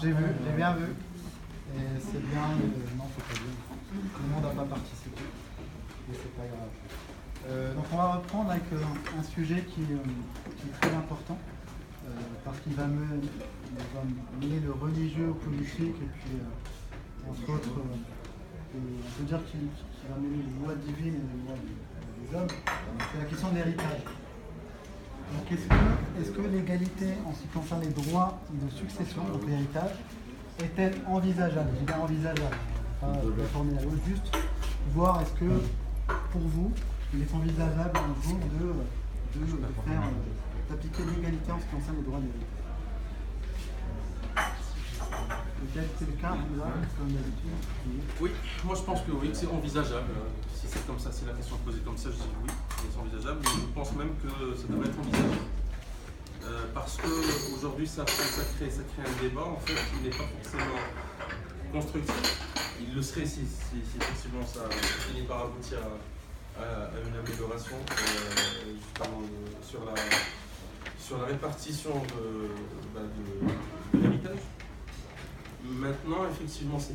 J'ai bien vu. Et c'est bien, non, c'est pas bien. Tout le monde n'a pas participé. Et c'est pas grave. Donc on va reprendre avec un sujet qui est très important. Parce qu'il va mêler le religieux au politique et puis, entre autres, on peut dire qu'il va mêler les lois divines et les lois des hommes. C'est la question de l'héritage. Donc est-ce que l'égalité en ce qui concerne les droits de succession, donc l'héritage, est-elle envisageable? Je dis bien envisageable, pas réformer la loi, juste voir est-ce que pour vous, il est envisageable un jour d'appliquer l'égalité en ce qui concerne les droits de l'héritage. Peut-être c'est le cas, là, comme d'habitude. Oui, moi je pense que oui, c'est envisageable. Si c'est comme ça, si la question est posée comme ça, je dis oui, c'est envisageable, mais je pense même que ça devrait être envisageable. Parce qu'aujourd'hui, ça crée un débat, en fait, qui n'est pas forcément constructif. Il le serait si effectivement ça finit par aboutir à une amélioration justement sur la répartition de l'héritage. Maintenant, effectivement, ce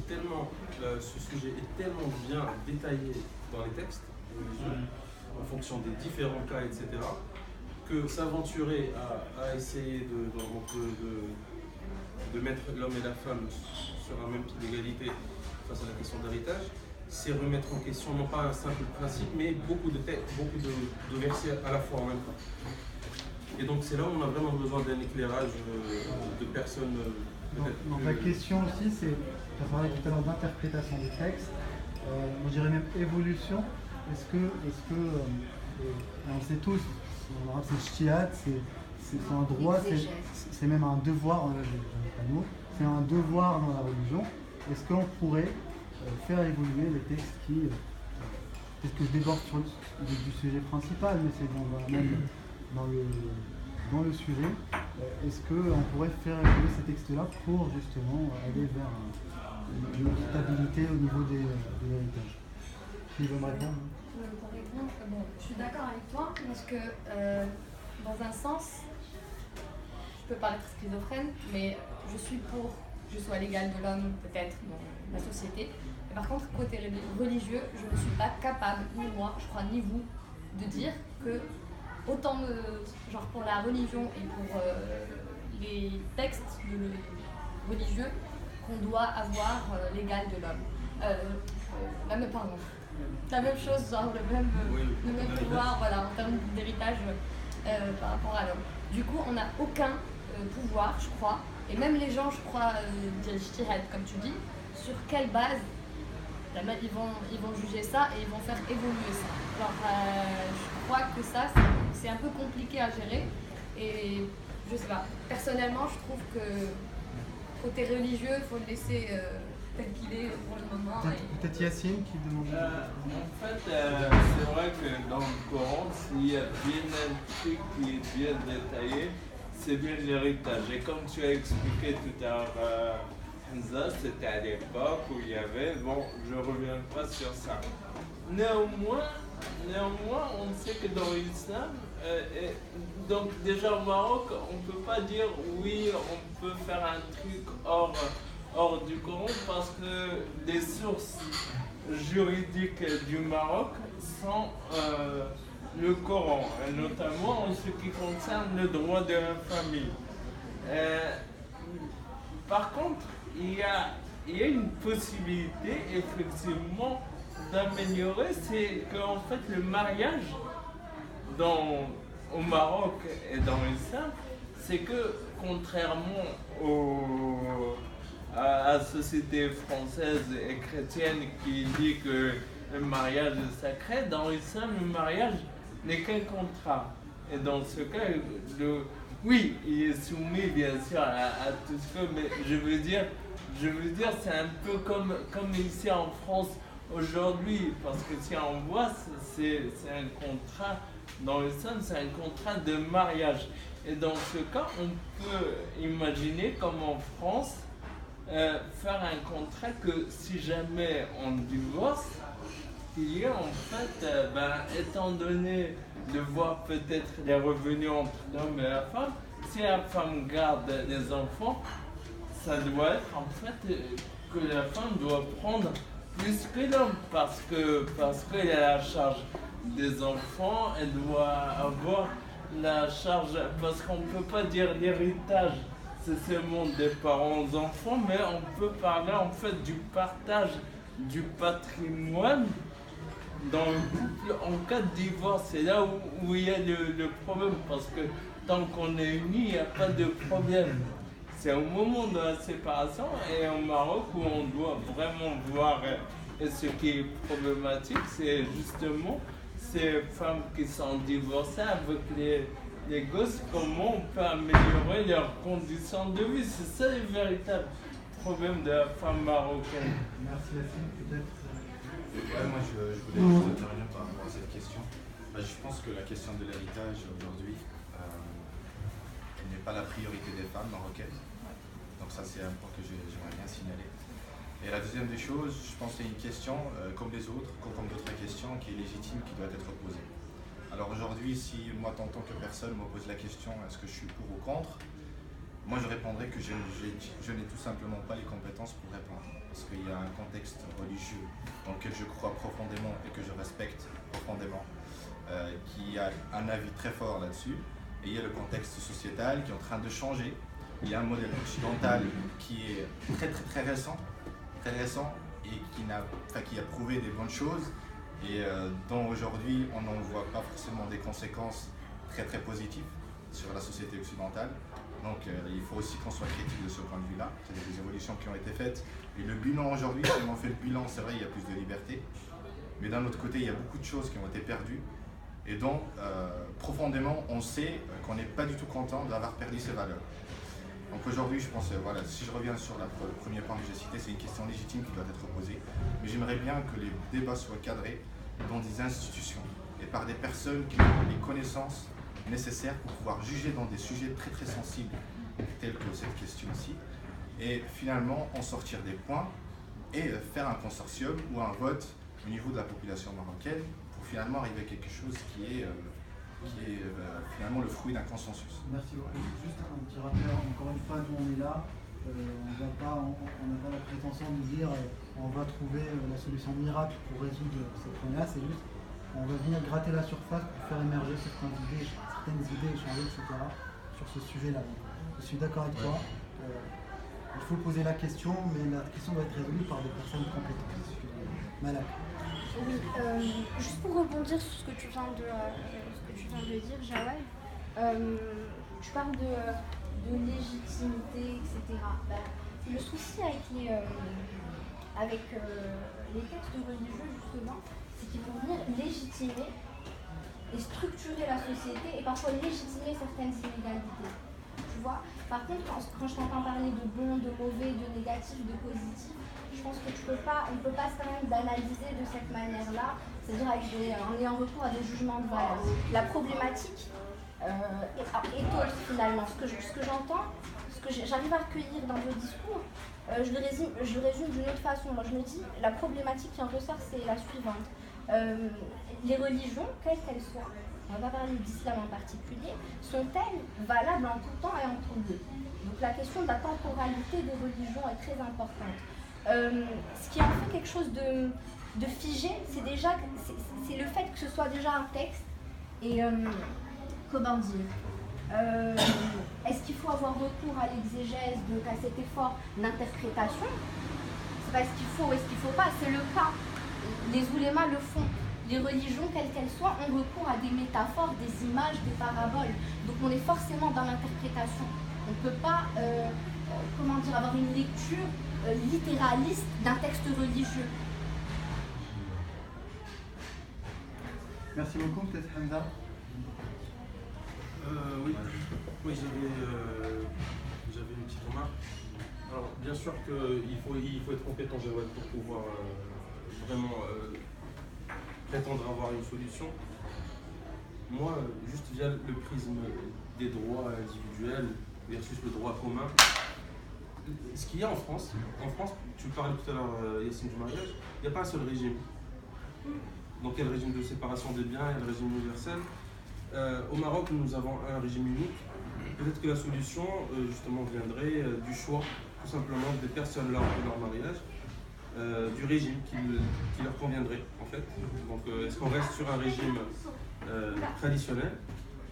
sujet est tellement bien détaillé dans les textes religieux, en fonction des différents cas, etc., que s'aventurer à essayer de mettre l'homme et la femme sur un même pied d'égalité face à la question d'héritage, c'est remettre en question non pas un simple principe, mais beaucoup de versets à la fois en même temps. Et donc c'est là où on a vraiment besoin d'un éclairage de personnes. Donc la question aussi, c'est, tu as parlé tout à l'heure d'interprétation des textes, je dirais même évolution. Est-ce que on sait tous, c'est ch'tiat, c'est un droit, c'est même un devoir, c'est un devoir dans la religion. Est-ce qu'on pourrait faire évoluer les textes qui, peut-être que je déborde du sujet principal, mais c'est dans le sujet, est-ce qu'on pourrait faire évoluer ces textes-là pour justement aller vers une stabilité au niveau de l'héritage? Qui veut me répondre? Pour répondre, bon, je suis d'accord avec toi parce que dans un sens, je peux paraître schizophrène, mais je suis pour que je sois l'égal de l'homme peut-être dans la société. Mais par contre, côté religieux, je ne suis pas capable, ni moi, je crois, ni vous, de dire que autant genre pour la religion et pour les textes religieux, qu'on doit avoir l'égal de l'homme. La même chose, genre le même pouvoir, voilà, en termes d'héritage par rapport à l'homme. Du coup, on n'a aucun pouvoir, je crois, et même les gens, je crois, d'ijtihad, comme tu dis, sur quelle base ils vont juger ça et ils vont faire évoluer ça. Genre, je crois que ça, c'est un peu compliqué à gérer. Et je sais pas, personnellement, je trouve que côté religieux, il faut le laisser tel qu'il est pour le moment. Peut-être Yacine qui demande. En fait, c'est vrai que dans le Coran, s'il y a bien un truc qui est bien détaillé, c'est bien l'héritage. Et comme tu as expliqué tout à l'heure, Hamza, c'était à l'époque où il y avait, bon, je ne reviens pas sur ça. Néanmoins, on sait que dans l'islam, donc déjà au Maroc, on ne peut pas dire oui, on peut faire un truc hors du Coran parce que les sources juridiques du Maroc sont le Coran, notamment en ce qui concerne le droit de la famille. Par contre, il y a une possibilité effectivement d'améliorer, c'est qu'en fait le mariage au Maroc et dans l'islam, c'est que contrairement à la société française et chrétienne qui dit que le mariage est sacré, dans l'islam le mariage n'est qu'un contrat. Et dans ce cas, oui, il est soumis bien sûr à tout ce que, mais je veux dire c'est un peu comme ici en France aujourd'hui, parce que si on voit, c'est un contrat, dans le sens, c'est un contrat de mariage. Et dans ce cas, on peut imaginer comme en France, faire un contrat que si jamais on divorce, il y a en fait, étant donné de voir peut-être les revenus entre l'homme et la femme, si la femme garde les enfants, ça doit être en fait que la femme doit prendre plus que l'homme parce qu'elle a la charge des enfants, elle doit avoir la charge, parce qu'on ne peut pas dire l'héritage, c'est seulement des parents aux enfants, mais on peut parler en fait du partage du patrimoine dans le couple en cas de divorce. C'est là où il y a le problème, parce que tant qu'on est unis, il n'y a pas de problème. C'est au moment de la séparation et au Maroc où on doit vraiment voir ce qui est problématique, c'est justement ces femmes qui sont divorcées avec les gosses, comment on peut améliorer leurs conditions de vie. C'est ça le véritable problème de la femme marocaine. Merci Yacine, peut-être. Ouais, moi je voulais juste intervenir par rapport à cette question. Je pense que la question de l'héritage aujourd'hui n'est pas la priorité des femmes marocaines. Donc ça c'est un point que j'aimerais bien signaler. Et la deuxième des choses, je pense que c'est une question, comme les autres, comme d'autres questions, qui est légitime, qui doit être posée. Alors aujourd'hui, si moi en tant que personne me pose la question, est-ce que je suis pour ou contre, moi je répondrais que je n'ai tout simplement pas les compétences pour répondre. Parce qu'il y a un contexte religieux dans lequel je crois profondément et que je respecte profondément, qui a un avis très fort là-dessus. Et il y a le contexte sociétal qui est en train de changer. Il y a un modèle occidental qui est très récent et qui a prouvé des bonnes choses et dont aujourd'hui on n'en voit pas forcément des conséquences très positives sur la société occidentale. Donc il faut aussi qu'on soit critique de ce point de vue-là. Il y a des évolutions qui ont été faites et le bilan aujourd'hui, si on fait le bilan, c'est vrai, il y a plus de liberté, mais d'un autre côté il y a beaucoup de choses qui ont été perdues et dont profondément on sait qu'on n'est pas du tout content d'avoir perdu ces valeurs. Donc aujourd'hui, je pense, voilà, si je reviens sur le premier point que j'ai cité, c'est une question légitime qui doit être posée. Mais j'aimerais bien que les débats soient cadrés dans des institutions et par des personnes qui ont les connaissances nécessaires pour pouvoir juger dans des sujets très sensibles, tels que cette question-ci, et finalement en sortir des points et faire un consortium ou un vote au niveau de la population marocaine pour finalement arriver à quelque chose qui est finalement le fruit d'un consensus. Merci beaucoup. Juste un petit rappel, encore une fois, nous on est là, on n'a pas la prétention de dire on va trouver la solution miracle pour résoudre ces problèmes-là, c'est juste on va venir gratter la surface pour faire émerger certaines idées, échanger, etc. sur ce sujet-là. Je suis d'accord avec toi, il faut poser la question, mais la question doit être résolue par des personnes compétentes. Malak. Oui, juste pour rebondir sur ce que tu viens de dire, Jawad, tu parles de légitimité, etc. Le souci avec les textes religieux, justement, c'est qu'ils vont venir légitimer et structurer la société et parfois légitimer certaines inégalités. Tu vois, par contre, quand je t'entends parler de bon, de mauvais, de négatif, de positif, je pense que on ne peut pas se permettre d'analyser de cette manière-là, c'est-à-dire en ayant recours à des jugements de valeur. La problématique est autre finalement. Ce que j'entends, ce que j'arrive à recueillir dans vos discours, je le résume d'une autre façon. Moi je me dis, la problématique qui en ressort, c'est la suivante. Les religions, quelles qu'elles soient, on ne va pas parler d'islam en particulier, sont-elles valables en tout temps et en tout lieu? Donc la question de la temporalité des religions est très importante. Ce qui en fait quelque chose de figé, c'est le fait que ce soit déjà un texte et comment dire, est-ce qu'il faut avoir recours à l'exégèse, donc à cet effort d'interprétation? C'est pas ce qu'il faut ou est-ce qu'il ne faut pas, c'est le cas. Les oulémas le font. Les religions, quelles qu'elles soient, ont recours à des métaphores, des images, des paraboles. Donc on est forcément dans l'interprétation. On ne peut pas avoir une lecture littéraliste d'un texte religieux. Merci beaucoup, peut-être Hamza. Oui, j'avais une petite remarque. Alors, bien sûr qu'il faut être compétent, Jawad, pour pouvoir vraiment prétendre avoir une solution. Moi, juste via le prisme des droits individuels versus le droit commun, ce qu'il y a en France, tu parlais tout à l'heure, Yacine, du mariage, il n'y a pas un seul régime. Donc il y a le régime de séparation des biens, il y a le régime universel. Au Maroc, nous avons un régime unique peut-être que la solution, justement, viendrait du choix, tout simplement, des personnes lors de leur mariage, du régime qui leur conviendrait, en fait. Donc, est-ce qu'on reste sur un régime traditionnel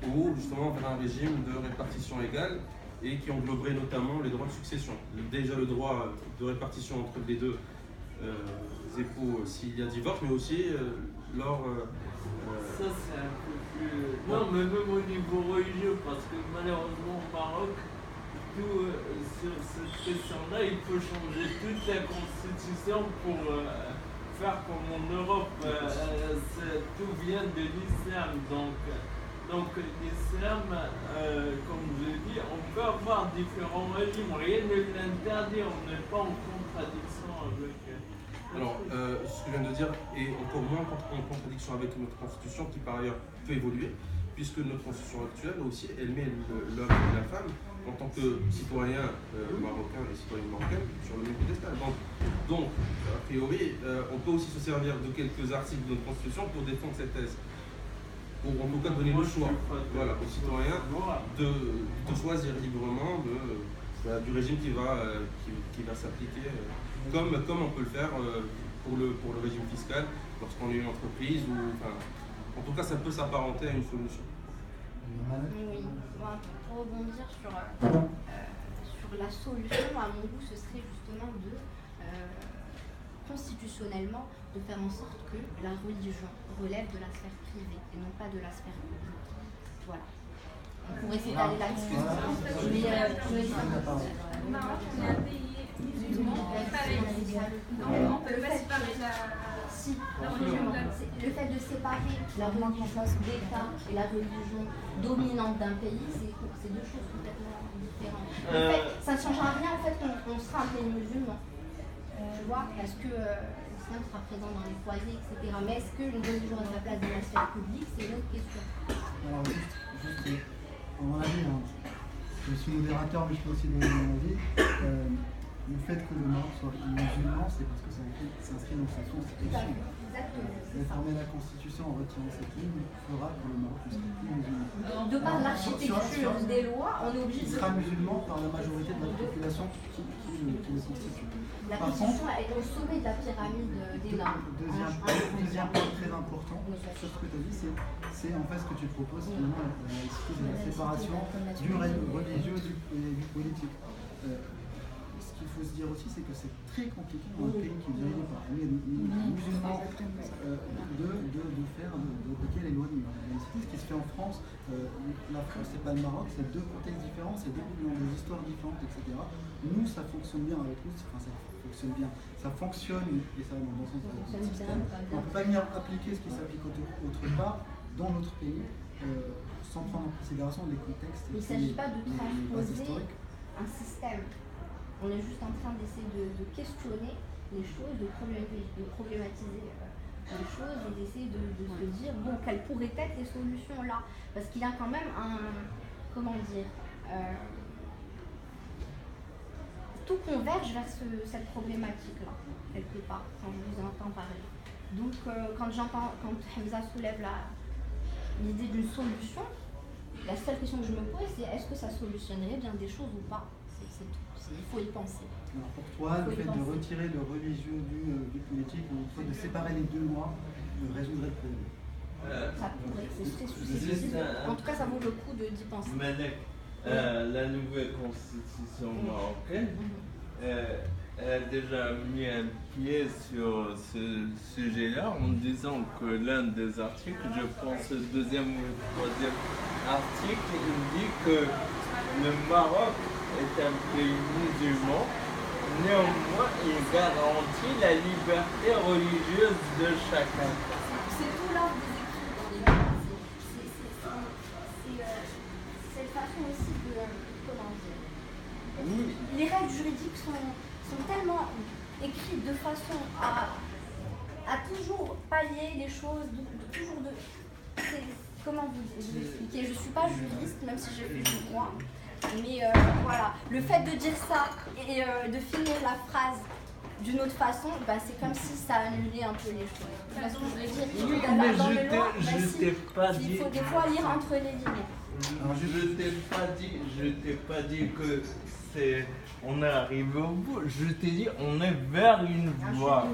ou justement vers un régime de répartition égale et qui engloberait notamment les droits de succession. Déjà le droit de répartition entre les deux époux s'il y a divorce, mais aussi lors... Ça c'est un peu plus... Non, mais même au niveau religieux, parce que malheureusement au Maroc, sur cette question-là, il faut changer toute la constitution pour faire comme en Europe. Tout vient de l'islam, donc l'islam, comme je dis, on peut avoir différents régimes, rien ne l'interdit, on n'est pas en contradiction avec... Alors, ce que je viens de dire est encore moins en contradiction avec notre constitution qui par ailleurs peut évoluer, puisque notre constitution actuelle aussi, elle met l'homme et la femme en tant que citoyens marocains et citoyennes marocaines sur le même piédestal. Donc, a priori, on peut aussi se servir de quelques articles de notre constitution pour défendre cette thèse. Pour en tout cas donner le choix aux citoyens de choisir librement du régime qui va s'appliquer, comme on peut le faire pour le régime fiscal lorsqu'on est une entreprise. En tout cas, ça peut s'apparenter à une solution. Oui, pour rebondir sur la solution, à mon goût, ce serait justement constitutionnellement, de faire en sorte que la religion relève de la sphère privée et non pas de la sphère publique. Voilà. On pourrait s'étaler là-dessus. Au Maroc, on est un pays musulman, pareil. Donc on peut pas séparer la religion. Le fait de séparer la religion d'État et la religion dominante d'un pays, c'est deux choses complètement différentes. En fait, ça ne changera rien en fait qu'on sera un pays musulman. Tu vois, parce que l'islam sera présent dans les foyers, etc. Mais est-ce qu'une religion a sa place dans la sphère publique, c'est une autre question. Alors juste à mon avis, je suis modérateur, mais je peux aussi donner mon avis. Le fait que le Maroc soit musulman, c'est parce que ça s'inscrit dans sa constitution. Réformer la constitution en retirant cette ligne fera que le Maroc ne sera plus musulman. De par l'architecture des lois, on est obligé de... Il sera musulman par la majorité de la population qui le constitue. La constitution est au sommet de la pyramide des normes. Deuxième point très important sur ce que tu as dit, c'est en fait ce que tu proposes finalement, la séparation du religieux et du politique. Ce qu'il faut se dire aussi, c'est que c'est très compliqué dans un pays qui est dirigé par les musulmans d'appliquer les lois de laïcité. Ce qui se fait en France, la France, c'est pas le Maroc, c'est deux contextes différents, c'est des histoires différentes, etc. Nous, ça fonctionne bien avec nous, enfin ça fonctionne bien, ça fonctionne, et ça va dans le sens de notre système. On ne peut pas venir appliquer ce qui s'applique autre part dans notre pays sans prendre en considération les contextes. Il ne s'agit pas de transposer un système. On est juste en train d'essayer de questionner les choses, de problématiser les choses et d'essayer de se dire bon, quelles pourraient être les solutions là. Parce qu'il y a quand même tout converge vers cette problématique-là, quelque part, quand je vous entends parler. Donc, quand Hamza soulève l'idée d'une solution, la seule question que je me pose, c'est est-ce que ça solutionnerait bien des choses ou pas? C'est tout. Il faut y penser. Alors pour toi, le fait de retirer le religieux du politique, ou le fait de séparer les deux lois, résoudrait le problème. Ça pourrait, c'est suffisant. En tout cas, ça vaut le coup d'y penser. Malek, la nouvelle constitution marocaine, elle a déjà mis un pied sur ce sujet-là en disant que l'un des articles, je pense le deuxième ou le troisième article, il dit que le Maroc est un pays musulman, néanmoins il garantit la liberté religieuse de chacun. C'est tout l'ordre des écrits dans les livres. C'est cette façon aussi de, comment dire, les règles juridiques sont tellement écrites de façon à toujours pallier les choses, comment vous expliquer, je ne suis pas juriste, même si j'ai fait du droit. Mais voilà, le fait de dire ça et de finir la phrase d'une autre façon, c'est comme si ça annulait un peu les choses. Parce que je veux dire, pas dit. il faut des fois lire entre les lignes. Je t'ai pas dit que on est arrivé au bout. Je t'ai dit on est vers une voie.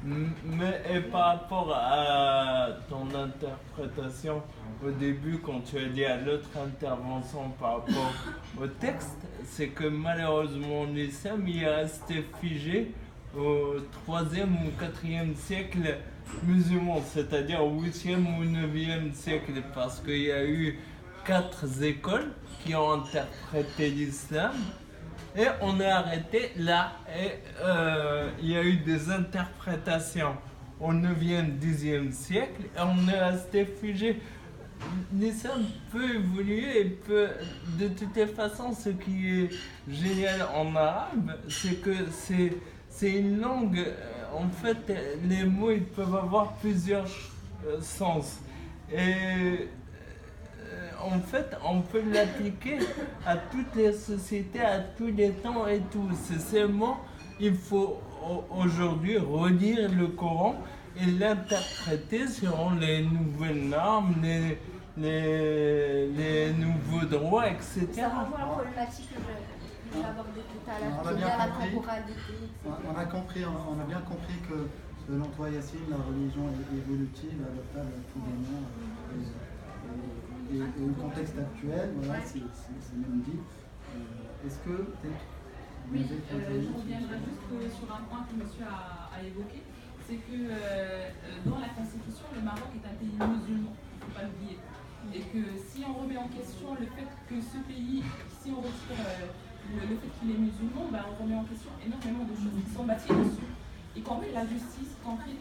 Mais et par rapport à ton interprétation au début, quand tu as dit à l'autre intervention par rapport au texte, c'est que malheureusement l'islam il est resté figé au 3e ou 4e siècle musulman, c'est-à-dire au 8e ou 9e siècle, parce qu'il y a eu 4 écoles qui ont interprété l'islam et on est arrêté là. Et il y a eu des interprétations au 9e, 10e siècle et on est resté figé. L'islam peut évoluer et peut, de toutes façons, ce qui est génial en arabe, c'est que c'est une langue, en fait, les mots ils peuvent avoir plusieurs sens. Et en fait, on peut l'appliquer à toutes les sociétés, à tous les temps et tout. C'est seulement, il faut aujourd'hui relire le Coran et l'interpréter selon les nouvelles normes, les nouveaux droits, etc. Ça renvoie à la problématique que j'ai abordée tout à l'heure, On a qui est bien la compris. temporalité. On a bien compris que selon toi, Yacine, la religion est évolutive, adaptable à tous les moments. Et le contexte actuel, voilà, c'est même dit. Est-ce que Oui, je reviendrai juste sur un point que monsieur a évoqué, c'est que dans la Constitution, le Maroc est un pays musulman, il ne faut pas l'oublier. Et que si on remet en question le fait que ce pays, si on retire le fait qu'il est musulman, ben on remet en question énormément de choses qui sont bâties dessus, y compris la justice, y compris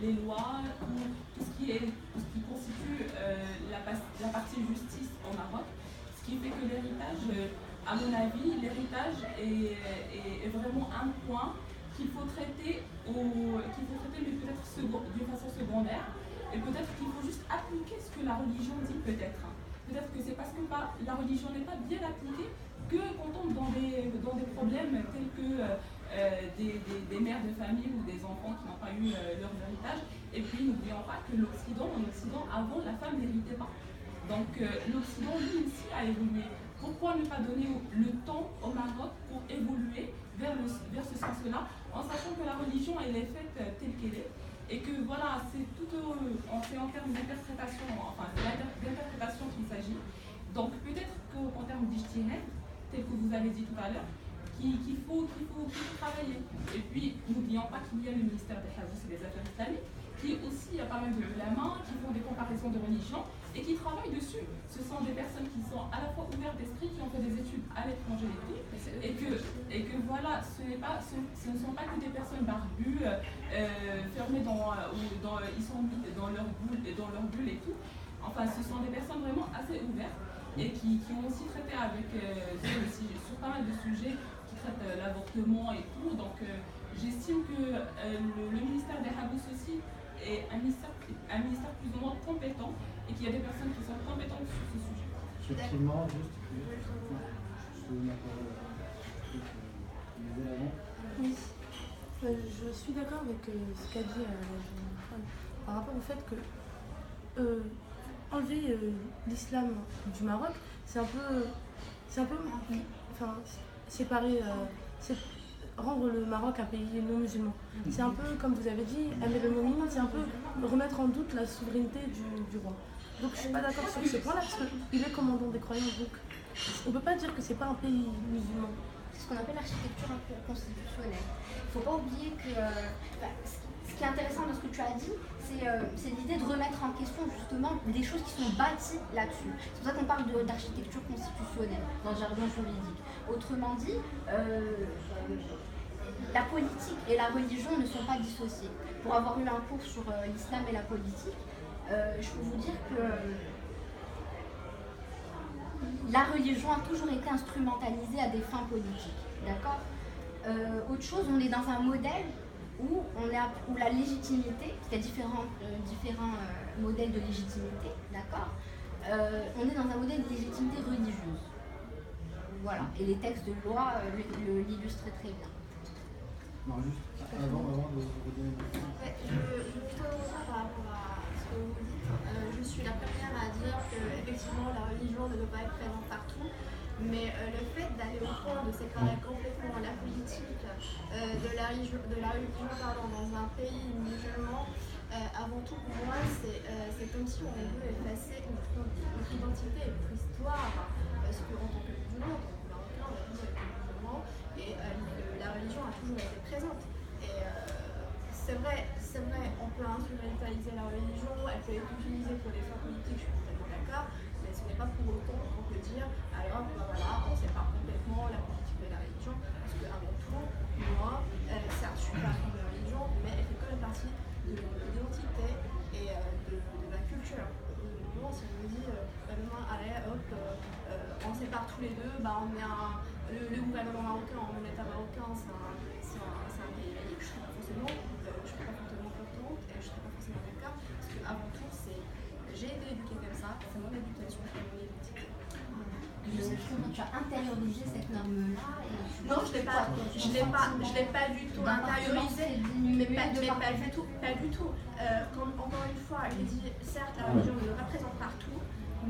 les lois, tout ce qui constitue la partie justice en Maroc. Ce qui fait que l'héritage, à mon avis, l'héritage est vraiment un point qu'il faut traiter, mais peut-être d'une façon secondaire, et peut-être qu'il faut juste appliquer ce que la religion dit, peut-être. Peut-être que c'est parce que la religion n'est pas bien appliquée qu'on tombe dans des problèmes tels que des mères de famille ou des enfants qui n'ont pas eu leur héritage. Et puis n'oublions pas que en Occident, avant, la femme n'héritait pas. Donc l'Occident, lui aussi, a évolué. Pourquoi ne pas donner le temps au Maroc pour évoluer vers ce sens-là, en sachant que la religion, elle est faite telle qu'elle est, et que voilà, c'est en termes d'interprétation, enfin d'interprétation qu'il s'agit. Donc peut-être qu'en termes d'ijtihad, tel que vous avez dit tout à l'heure, qu'il faut travailler. Et puis n'oublions pas qu'il y a le ministère des Hadiths et des Affaires islamiques, qui aussi a pas mal de main, qui font des comparaisons de religion et qui travaillent dessus. Ce sont des personnes qui sont à la fois ouvertes d'esprit, qui ont fait des études à l'étranger et que voilà, ce ne sont pas que des personnes barbues, fermées ils sont mis dans leur bulle et tout. Enfin, ce sont des personnes vraiment assez ouvertes et qui ont aussi traité sur pas mal de sujets qui traitent l'avortement et tout. Donc j'estime que le ministère des Hadiths aussi est un ministère plus ou moins compétent et qu'il y a des personnes qui sont compétentes sur ce sujet. Effectivement, je te donne la parole. Oui, je suis d'accord avec ce qu'a dit la jeune femme par rapport au fait que enlever l'islam du Maroc, c'est un peu séparer, rendre le Maroc un pays non musulman. C'est un peu, comme vous avez dit, Amir el-Mouminin, c'est un peu remettre en doute la souveraineté du roi. Donc je ne suis pas d'accord sur ce point-là, parce qu'il est commandant des croyants, donc on ne peut pas dire que ce n'est pas un pays musulman. C'est ce qu'on appelle l'architecture constitutionnelle. Il ne faut pas oublier que ce qui est intéressant dans ce que tu as dit, c'est l'idée de remettre en question justement des choses qui sont bâties là-dessus. C'est pour ça qu'on parle d'architecture constitutionnelle dans le jargon juridique. Autrement dit, la politique et la religion ne sont pas dissociées. Pour avoir eu un cours sur l'islam et la politique, je peux vous dire que la religion a toujours été instrumentalisée à des fins politiques. D'accord ? Autre chose, on est dans un modèle où la légitimité, il y a différents modèles de légitimité, d'accord ? On est dans un modèle de légitimité religieuse. Voilà, et les textes de loi l'illustrent très bien. Non, juste avant de redonner je veux plutôt revenir par rapport à ce ce que vous dites. Je suis la première à dire que effectivement la religion ne doit pas être présente partout, mais le fait d'aller au point de séparer complètement la politique de la religion dans un pays musulman, avant tout pour moi c'est comme si on veut effacer notre identité et notre histoire, parce qu'en tant que musulman, en tant que marocain, on a toujours été musulman et la religion a toujours été présente. Et c'est vrai, on peut instrumentaliser la religion, elle peut être utilisée pour des fins politiques, je suis totalement d'accord, mais ce n'est pas pour autant qu'on peut dire alors voilà, on sépare complètement la politique de la religion, parce qu'avant tout, moi, certes je suis pas de la religion, mais elle fait quand même partie de l'identité et de la culture. Moi, si on me dit demain, allez hop, on sépare tous les deux, on est le gouvernement marocain, en état marocain, c'est un pays laïque, je ne serais pas forcément contente et je ne serais pas forcément d'accord, parce qu'avant tout, j'ai été éduquée comme ça, c'est mon éducation, c'est mon identité. Tu as intériorisé cette norme-là. Non, je l'ai pas du tout intériorisé, mais pas du tout. Encore une fois, j'ai dit, certes, la religion nous représente partout,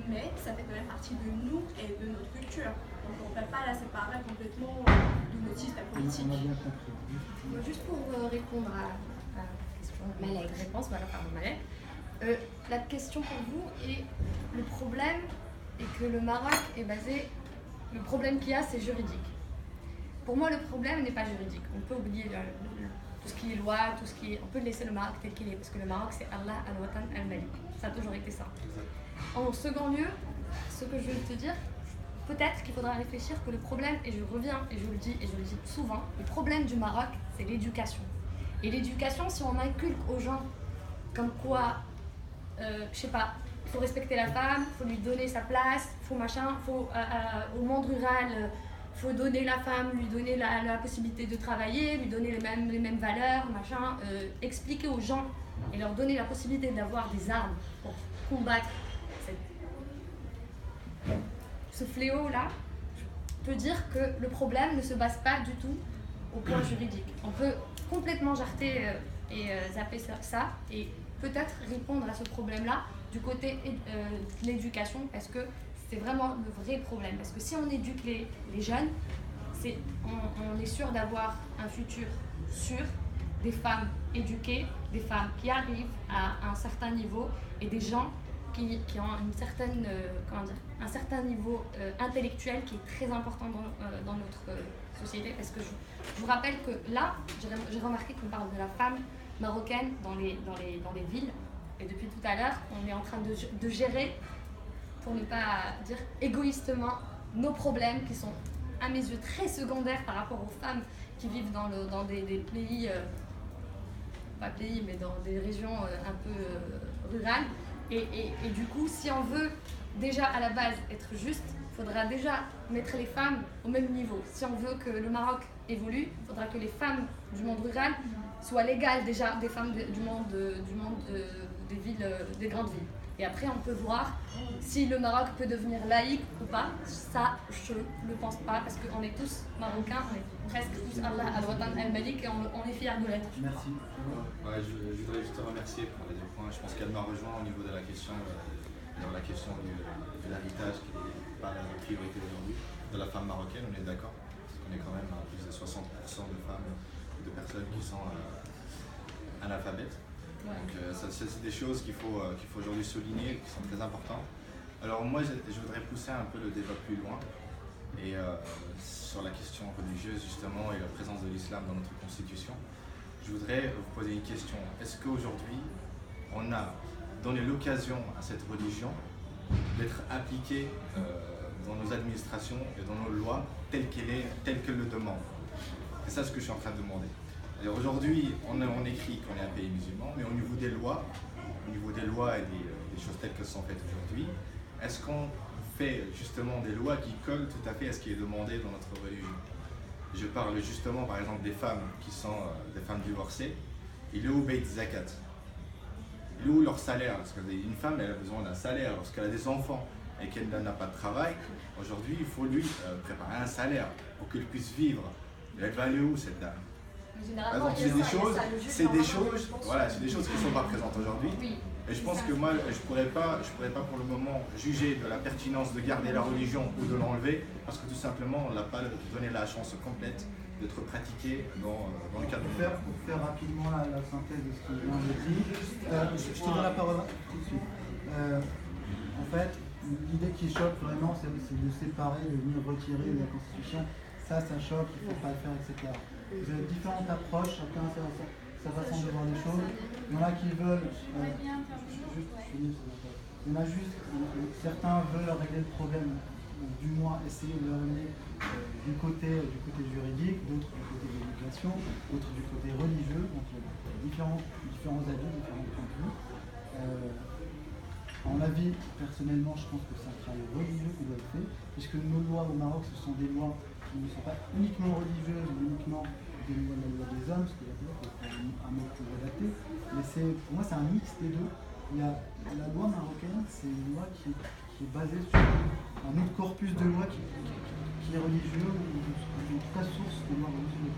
mais ça fait quand même partie de nous et de notre culture. Donc on ne peut pas la séparer complètement de notre système politique. On a bien compris. Juste pour répondre à la question, Malek. réponse, voilà, pardon, Malek. La question pour vous est le problème est que le Maroc est basé, le problème qu'il y a c'est juridique. Pour moi le problème n'est pas juridique, on peut oublier tout ce qui est loi, on peut laisser le Maroc tel qu'il est, parce que le Maroc c'est Allah al-Watan al-Malik, ça a toujours été ça. En second lieu, ce que je veux te dire, peut-être qu'il faudra réfléchir que le problème, et je reviens et je le dis souvent, le problème du Maroc c'est l'éducation. Et l'éducation, si on inculque aux gens comme quoi, je sais pas, il faut respecter la femme, il faut lui donner sa place, au monde rural, il faut donner la femme, lui donner la possibilité de travailler, lui donner les mêmes valeurs, expliquer aux gens et leur donner la possibilité d'avoir des armes pour combattre ce fléau-là. Je peux dire que le problème ne se base pas du tout au point juridique. On peut complètement jarter et zapper ça et peut-être répondre à ce problème-là du côté de l'éducation, parce que c'est vraiment le vrai problème. Parce que si on éduque les jeunes, on est sûr d'avoir un futur sûr, des femmes éduquées, des femmes qui arrivent à un certain niveau et des gens qui ont une certaine, un certain niveau intellectuel qui est très important dans notre société. Parce que je vous rappelle que là, j'ai remarqué qu'on parle de la femme marocaine dans les villes. Et depuis tout à l'heure, on est en train de gérer, pour ne pas dire égoïstement, nos problèmes qui sont à mes yeux très secondaires par rapport aux femmes qui vivent dans des pays, pas pays, mais dans des régions un peu rurales. Et du coup, si on veut déjà à la base être juste, il faudra déjà mettre les femmes au même niveau. Si on veut que le Maroc évolue, il faudra que les femmes du monde rural soient l'égale déjà des femmes du monde des villes, des grandes villes. Et après, on peut voir si le Maroc peut devenir laïque ou pas. Ça, je ne le pense pas, parce qu'on est tous marocains, on est presque tous Allah al-Watan al-Malik et on est fiers de l'être. Merci. Ouais, je voudrais juste te remercier pour les deux points. Je pense qu'elle m'a rejoint au niveau de la question, de l'héritage qui n'est pas la priorité aujourd'hui, de la femme marocaine, on est d'accord. Parce qu'on est quand même à plus de 60% de femmes, de personnes qui sont analphabètes. Donc c'est des choses qu'il faut aujourd'hui souligner, qui sont très importantes. Alors moi, je voudrais pousser un peu le débat plus loin, et sur la question religieuse justement, et la présence de l'islam dans notre constitution. Je voudrais vous poser une question. Est-ce qu'aujourd'hui, on a donné l'occasion à cette religion d'être appliquée dans nos administrations et dans nos lois telles qu'elle le demande? C'est ça ce que je suis en train de demander. Aujourd'hui, on écrit qu'on est un pays musulman, mais au niveau des lois et des choses telles qu'elles sont faites aujourd'hui, est-ce qu'on fait justement des lois qui collent tout à fait à ce qui est demandé dans notre religion? Je parle justement par exemple des femmes qui sont des femmes divorcées. Il est où Beit Zakat? Il est où leur salaire? Parce qu'une femme, elle a besoin d'un salaire. Lorsqu'elle a des enfants et qu'elle n'a pas de travail, aujourd'hui, il faut lui préparer un salaire pour qu'elle puisse vivre. Et elle va aller où cette dame? Généralement, c'est des choses qui ne sont pas présentes aujourd'hui. Oui. Et je pense que moi, je pourrais pas pour le moment juger de la pertinence de garder la religion ou de l'enlever, parce que tout simplement, on n'a pas donné la chance complète d'être pratiquée dans le cadre de Pour faire rapidement la synthèse de ce que je viens de dire, je te donne la parole tout de suite. En fait, l'idée qui choque vraiment, c'est de séparer, de venir retirer de la Constitution. Ça choque, il ne faut pas le faire, etc. Vous avez différentes approches, chacun sa façon de voir les choses. Il y en a qui veulent. Certains veulent régler le problème, ou du moins essayer de le régler du côté juridique, d'autres du côté de l'éducation, d'autres du côté religieux. Donc il y a différents avis, différents points de vue. À mon avis, personnellement, je pense que c'est un travail religieux qui doit être fait, puisque nos lois au Maroc, ce sont des lois qui ne sont pas uniquement religieuses, mais uniquement des lois de la loi des hommes, ce que c'est un mot plus adapté, mais pour moi c'est un mix des deux. La loi marocaine, c'est une loi qui est basée sur un autre corpus de loi qui est religieux, ou en tout cas source de loi religieuse.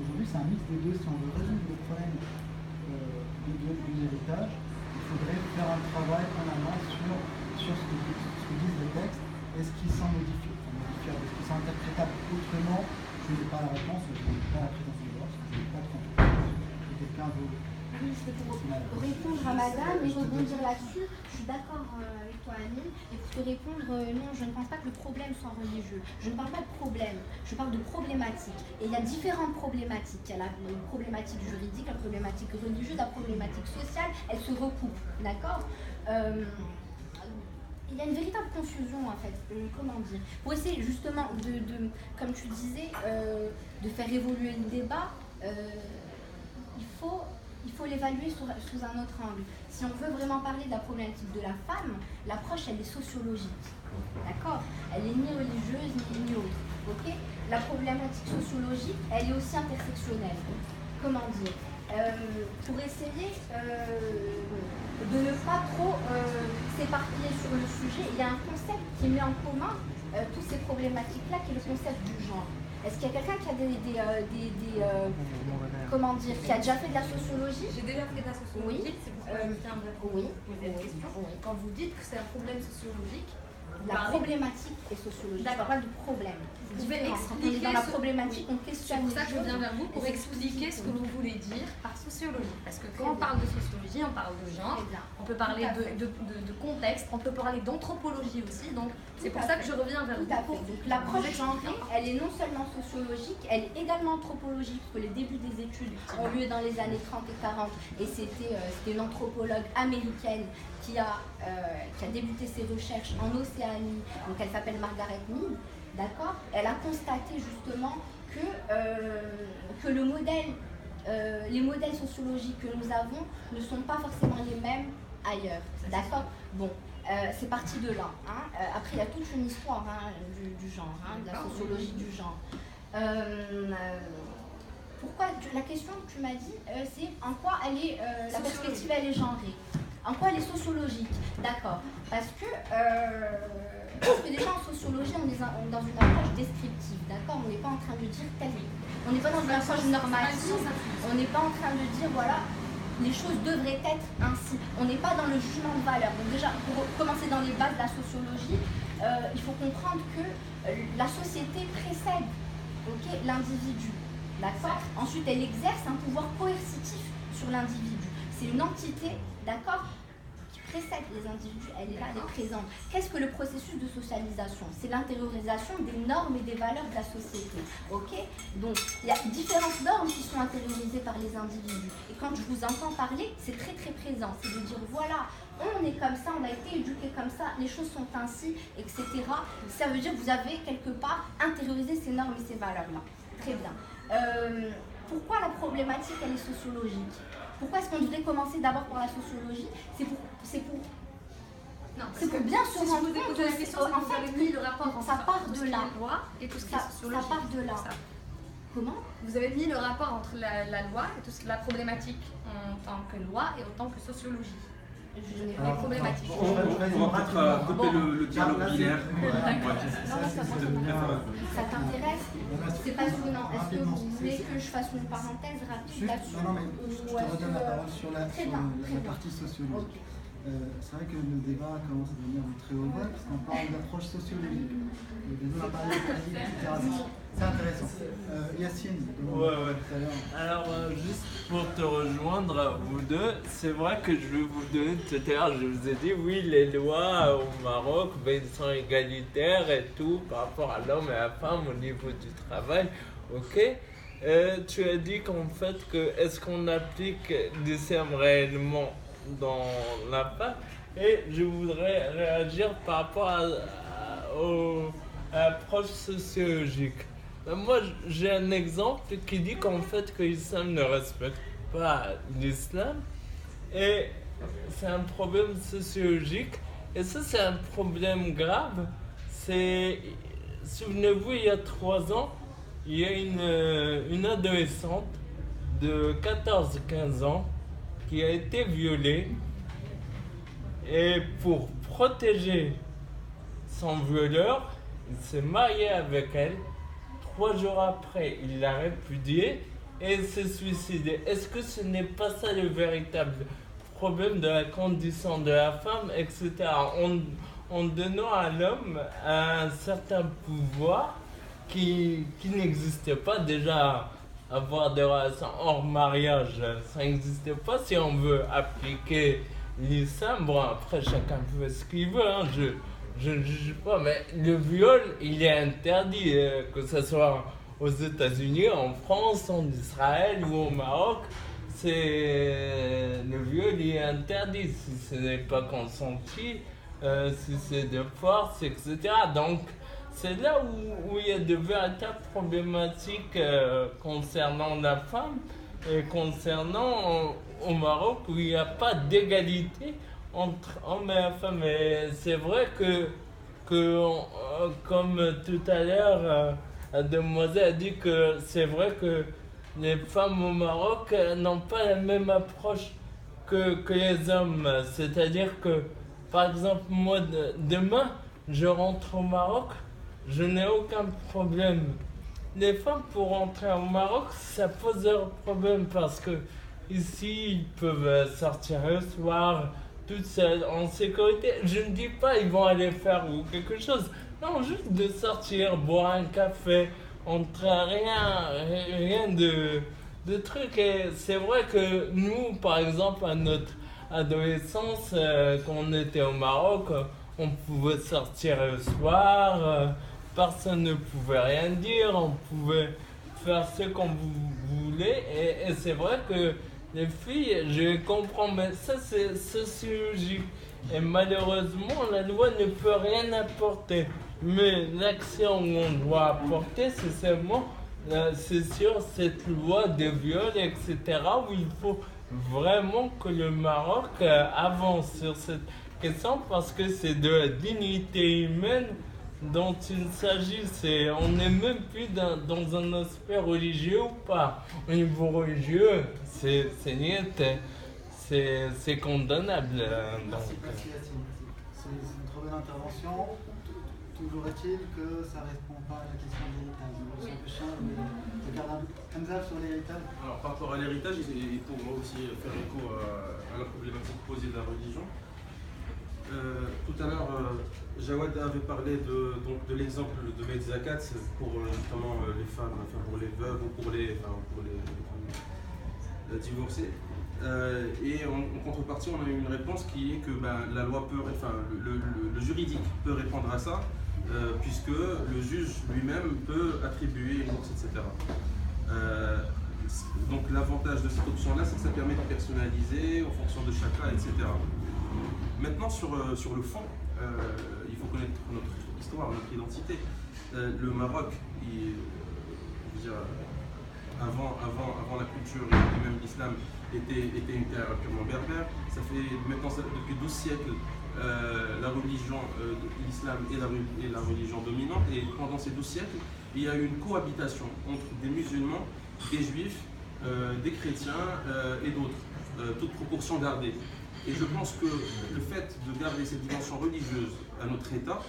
Aujourd'hui, c'est un mix des deux. Si on veut résoudre le problème de l'héritage, il faudrait faire un travail en amont sur ce que disent les textes. Est-ce qu'ils sont modifiables, est-ce qu'ils sont interprétables autrement? Je n'ai pas la réponse, je n'ai pas la prétention de droit, parce que je n'ai pas de compétence. Si quelqu'un veut. Oui, c'est pour répondre à madame et rebondir là-dessus. Je suis d'accord avec toi, Amine. Et pour te répondre, non, je ne pense pas que le problème soit religieux. Je ne parle pas de problème, je parle de problématique. Et il y a différentes problématiques. Il y a la problématique juridique, la problématique religieuse, la problématique sociale. Elles se recoupent, d'accord? Il y a une véritable confusion en fait, comment dire, pour essayer justement comme tu disais, de faire évoluer le débat, il faut l'évaluer sous un autre angle. Si on veut vraiment parler de la problématique de la femme, l'approche elle est sociologique, d'accord? Elle est ni religieuse ni autre, ok? La problématique sociologique, elle est aussi intersectionnelle, comment dire? Pour essayer de ne pas trop s'éparpiller sur le sujet, il y a un concept qui met en commun toutes ces problématiques-là, qui est le concept du genre. Est-ce qu'il y a quelqu'un qui a comment dire, qui a déjà fait de la sociologie? J'ai déjà fait de la sociologie, oui. C'est pour ça que je tiens à poser une question. Quand vous dites que c'est un problème sociologique, la problématique est sociologique. D'accord. Pas du problème. Vous pouvez Quand on est dans la problématique, on questionne. C'est pour ça que je viens vers vous pour expliquer ce que vous voulez dire par sociologie. Parce que quand on parle de sociologie, on parle de genre, on peut parler de contexte, on peut parler d'anthropologie aussi. Donc c'est pour ça que je reviens vers vous. Donc l'approche genrée, elle est non seulement sociologique, elle est également anthropologique, parce que les débuts des études ont lieu dans les années 30 et 40, et c'était une anthropologue américaine qui a débuté ses recherches en Océanie, donc elle s'appelle Margaret Mead, d'accord? Elle a constaté justement que le modèle, les modèles sociologiques que nous avons ne sont pas forcément les mêmes ailleurs, d'accord? Bon, c'est parti de là. Hein. Après, il y a toute une histoire du genre, de la sociologie du genre. Pourquoi la question que tu m'as dit, c'est en quoi elle est, la perspective elle est genrée? En quoi elle est sociologique? D'accord. Parce que déjà en sociologie, on est dans une approche descriptive, d'accord? On n'est pas en train de dire tel. On n'est pas dans une approche normative. On n'est pas en train de dire, voilà, les choses devraient être ainsi. On n'est pas dans le jugement de valeur. Donc déjà, pour commencer dans les bases de la sociologie, il faut comprendre que la société précède l'individu, d'accord? Ensuite, elle exerce un pouvoir coercitif sur l'individu. C'est une entité, d'accord, qui précède les individus, elle est là, elle est présente. Qu'est-ce que le processus de socialisation? C'est l'intériorisation des normes et des valeurs de la société, ok? Donc, il y a différentes normes qui sont intériorisées par les individus. Et quand je vous entends parler, c'est très très présent. C'est de dire, voilà, on est comme ça, on a été éduqué comme ça, les choses sont ainsi, etc. Ça veut dire que vous avez quelque part intériorisé ces normes et ces valeurs-là. Très bien. Pourquoi la problématique, elle est sociologique? Pourquoi est-ce qu'on devrait commencer d'abord par la sociologie? C'est pour bien se rendre compte que en fait, mis le rapport ça part de là. Loi et tout ce qui est sociologie. Ça part de là. Comment? Vous avez mis le rapport entre la loi et tout ce qui est la problématique en tant que loi et en tant que sociologie. Les problématiques. On va peut-être couper le dialogue binaire. Ça t'intéresse? C'est passionnant. Est-ce que vous voulez que je fasse une parenthèse rapide là-dessus? Non, mais je te redonne la parole sur la partie sociologique. C'est vrai que le débat commence à devenir très haut parce qu'on parle d'approche sociologique. On a parlé de politique, etc. C'est intéressant. Yacine, tout à l'heure. Alors, juste pour te rejoindre, vous deux, c'est vrai que je vais vous donner tout à l'heure, je vous ai dit, oui, les lois au Maroc sont égalitaires et tout par rapport à l'homme et à la femme au niveau du travail, ok. Tu as dit qu'en fait, est-ce qu'on applique l'islam réellement dans la femme? Et je voudrais réagir par rapport à l'approche sociologique. Moi, j'ai un exemple qui dit qu'en fait que l'islam ne respecte pas l'islam et c'est un problème sociologique et ça c'est un problème grave. Souvenez-vous, il y a 3 ans, il y a une adolescente de 14-15 ans qui a été violée et pour protéger son violeur, il s'est marié avec elle. 3 jours après, il l'a répudiée et s'est suicidé. Est-ce que ce n'est pas ça le véritable problème de la condition de la femme, etc. En donnant à l'homme un certain pouvoir qui n'existait pas déjà. Avoir des relations hors mariage, ça n'existait pas. Si on veut appliquer l'islam, bon après chacun fait ce qu'il veut, hein, je ne juge pas, mais le viol, il est interdit, que ce soit aux États-Unis, en France, en Israël ou au Maroc. Le viol, il est interdit si ce n'est pas consenti, si c'est de force, etc. Donc, c'est là où il y a de véritables problématiques concernant la femme et concernant au Maroc où il n'y a pas d'égalité entre hommes et femmes. Et c'est vrai que comme tout à l'heure, la demoiselle a dit que c'est vrai que les femmes au Maroc n'ont pas la même approche que les hommes. C'est-à-dire que, par exemple, moi, demain, je rentre au Maroc, je n'ai aucun problème. Les femmes, pour rentrer au Maroc, ça pose leur problème parce que ici, ils peuvent sortir le soir, toutes seules, en sécurité. Je ne dis pas ils vont aller faire ou quelque chose. Non, juste de sortir, boire un café, entre rien de trucs. Et c'est vrai que nous, par exemple, à notre adolescence, quand on était au Maroc, on pouvait sortir le soir, personne ne pouvait rien dire, on pouvait faire ce qu'on voulait. Et c'est vrai que les filles, je comprends, mais ça c'est sociologique. Et malheureusement, la loi ne peut rien apporter. Mais l'action qu'on doit apporter, c'est seulement, c'est sur cette loi de viol, etc., où il faut vraiment que le Maroc avance sur cette question parce que c'est de la dignité humaine dont il s'agit. On n'est même plus dans un aspect religieux ou pas. Au niveau religieux, c'est condamnable. Merci Yacine. C'est une très belle intervention. Toujours est-il que ça ne répond pas à la question de l'héritage. Hamza sur l'héritage. Alors par rapport à l'héritage, et pour moi aussi faire écho à la problématique posée de la religion, tout à l'heure, Jawad avait parlé de l'exemple de Maïd Zakat pour notamment les femmes, enfin pour les veuves ou pour les divorcées. Et en contrepartie, on a eu une réponse qui est que la loi peut, enfin le juridique peut répondre à ça, puisque le juge lui-même peut attribuer une bourse, etc. Donc l'avantage de cette option-là, c'est que ça permet de personnaliser en fonction de chaque cas, etc. Maintenant, sur le fond, il faut connaître notre histoire, notre identité. Le Maroc, avant la culture et même l'islam, était une terre purement berbère. Ça fait maintenant depuis 12 siècles la religion, l'islam est la religion dominante. Et pendant ces 12 siècles, il y a eu une cohabitation entre des musulmans, des juifs, des chrétiens et d'autres, toute proportion gardée. Et je pense que le fait de garder cette dimension religieuse à notre État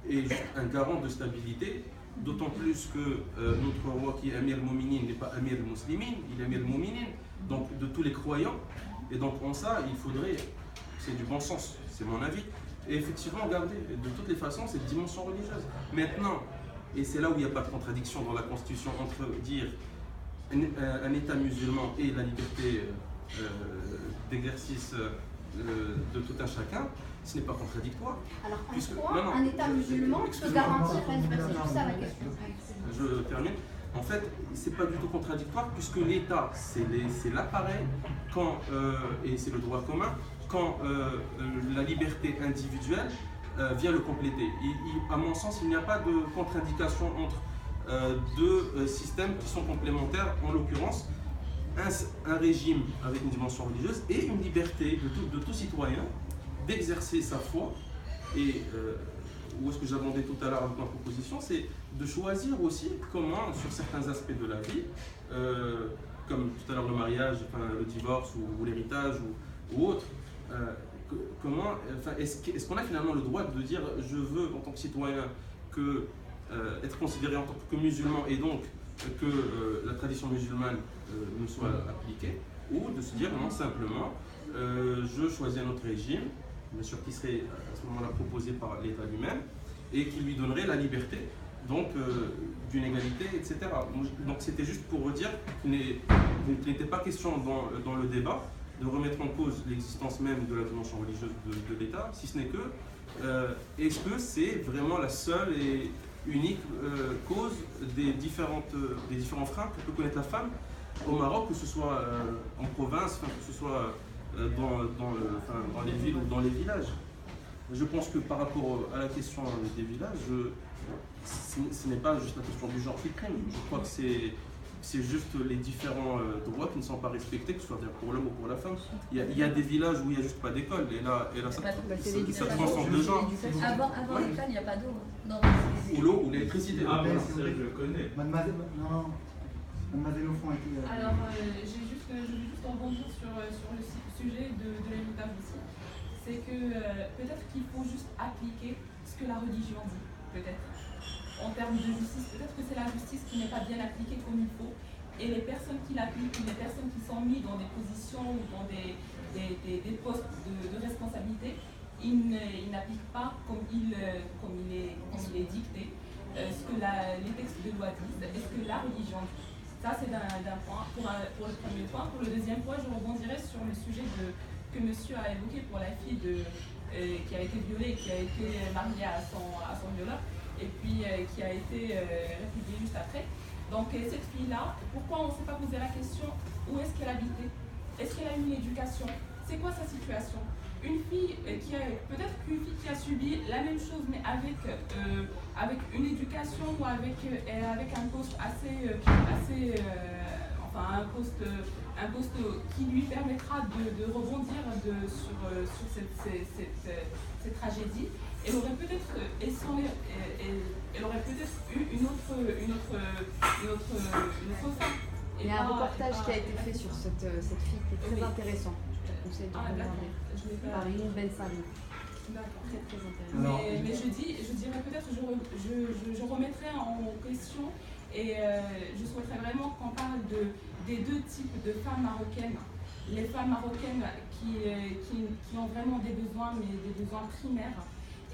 est juste un garant de stabilité, d'autant plus que notre roi qui est Amir al-Mouminin n'est pas Amir al-Muslimin, il est Amir al-Mouminin, donc de tous les croyants. Et donc en ça, il faudrait, c'est du bon sens, c'est mon avis, et effectivement garder de toutes les façons cette dimension religieuse. Maintenant, et c'est là où il n'y a pas de contradiction dans la Constitution entre dire un État musulman et la liberté d'exercice de tout un chacun, ce n'est pas contradictoire. Alors Puisque, en quoi un État musulman peut garantir la liberté? C'est ça la question. Je termine. En fait, c'est pas du tout contradictoire puisque l'État, c'est l'appareil quand, et c'est le droit commun, quand la liberté individuelle vient le compléter. À mon sens, il n'y a pas de contre-indication entre deux systèmes qui sont complémentaires, en l'occurrence un régime avec une dimension religieuse et une liberté de tout citoyen d'exercer sa foi. Et où est-ce que j'abondais tout à l'heure avec ma proposition, c'est de choisir aussi comment, sur certains aspects de la vie, comme tout à l'heure le mariage, enfin, le divorce ou l'héritage ou autre, est-ce qu'on a finalement le droit de dire je veux en tant que citoyen être considéré en tant que musulman et donc que la tradition musulmane me soit appliquée, ou de se dire non, simplement je choisis un autre régime, bien sûr qui serait à ce moment-là proposé par l'État lui-même et qui lui donnerait la liberté donc d'une égalité, etc. Donc c'était juste pour dire qu'il n'était pas question dans le débat de remettre en cause l'existence même de la dimension religieuse de l'État, si ce n'est que est-ce que c'est vraiment la seule et unique cause des différents freins que peut connaître la femme au Maroc, que ce soit en province, que ce soit dans les villes ou dans les villages. Je pense que par rapport à la question des villages, ce n'est pas juste la question du genre qui prime. Je crois que c'est juste les différents droits qui ne sont pas respectés, que ce soit pour l'homme ou pour la femme. Il y a des villages où il n'y a juste pas d'école, et là ça transcende le genre. Avant l'école, il n'y a pas d'eau. Ou l'eau, ou l'électricité. Ah, mais je le connais. Mademoiselle au fond a été... Alors, je vais juste rebondir sur le sujet de l'héritage aussi. C'est que peut-être qu'il faut juste appliquer ce que la religion dit, peut-être. En termes de justice, peut-être que c'est la justice qui n'est pas bien appliquée comme il faut. Et les personnes qui l'appliquent, ou les personnes qui sont mises dans des positions ou dans des postes de responsabilité, ils n'appliquent pas comme il est dicté ce que les textes de loi disent et ce que la religion dit. Ça, c'est d'un point pour le premier point. Pour le deuxième point, je rebondirai sur le sujet que monsieur a évoqué pour la fille qui a été violée et qui a été mariée à son violeur, et puis qui a été répudiée juste après. Donc cette fille-là, pourquoi on ne s'est pas posé la question où est-ce qu'elle habitait? Est-ce qu'elle a eu une éducation? C'est quoi sa situation? Une fille peut-être qu'une fille qui a subi la même chose mais avec une éducation ou avec un poste un poste qui lui permettra de rebondir sur cette tragédie, elle aurait peut-être eu une autre fin. Il y a un reportage qui a été fait sur cette fille qui est très intéressant. Je te conseille de regarder. Par une belle salle. Très très intéressant. Mais je dirais peut-être, je remettrai en question et je souhaiterais vraiment qu'on parle des deux types de femmes marocaines. Les femmes marocaines qui ont vraiment des besoins, mais des besoins primaires.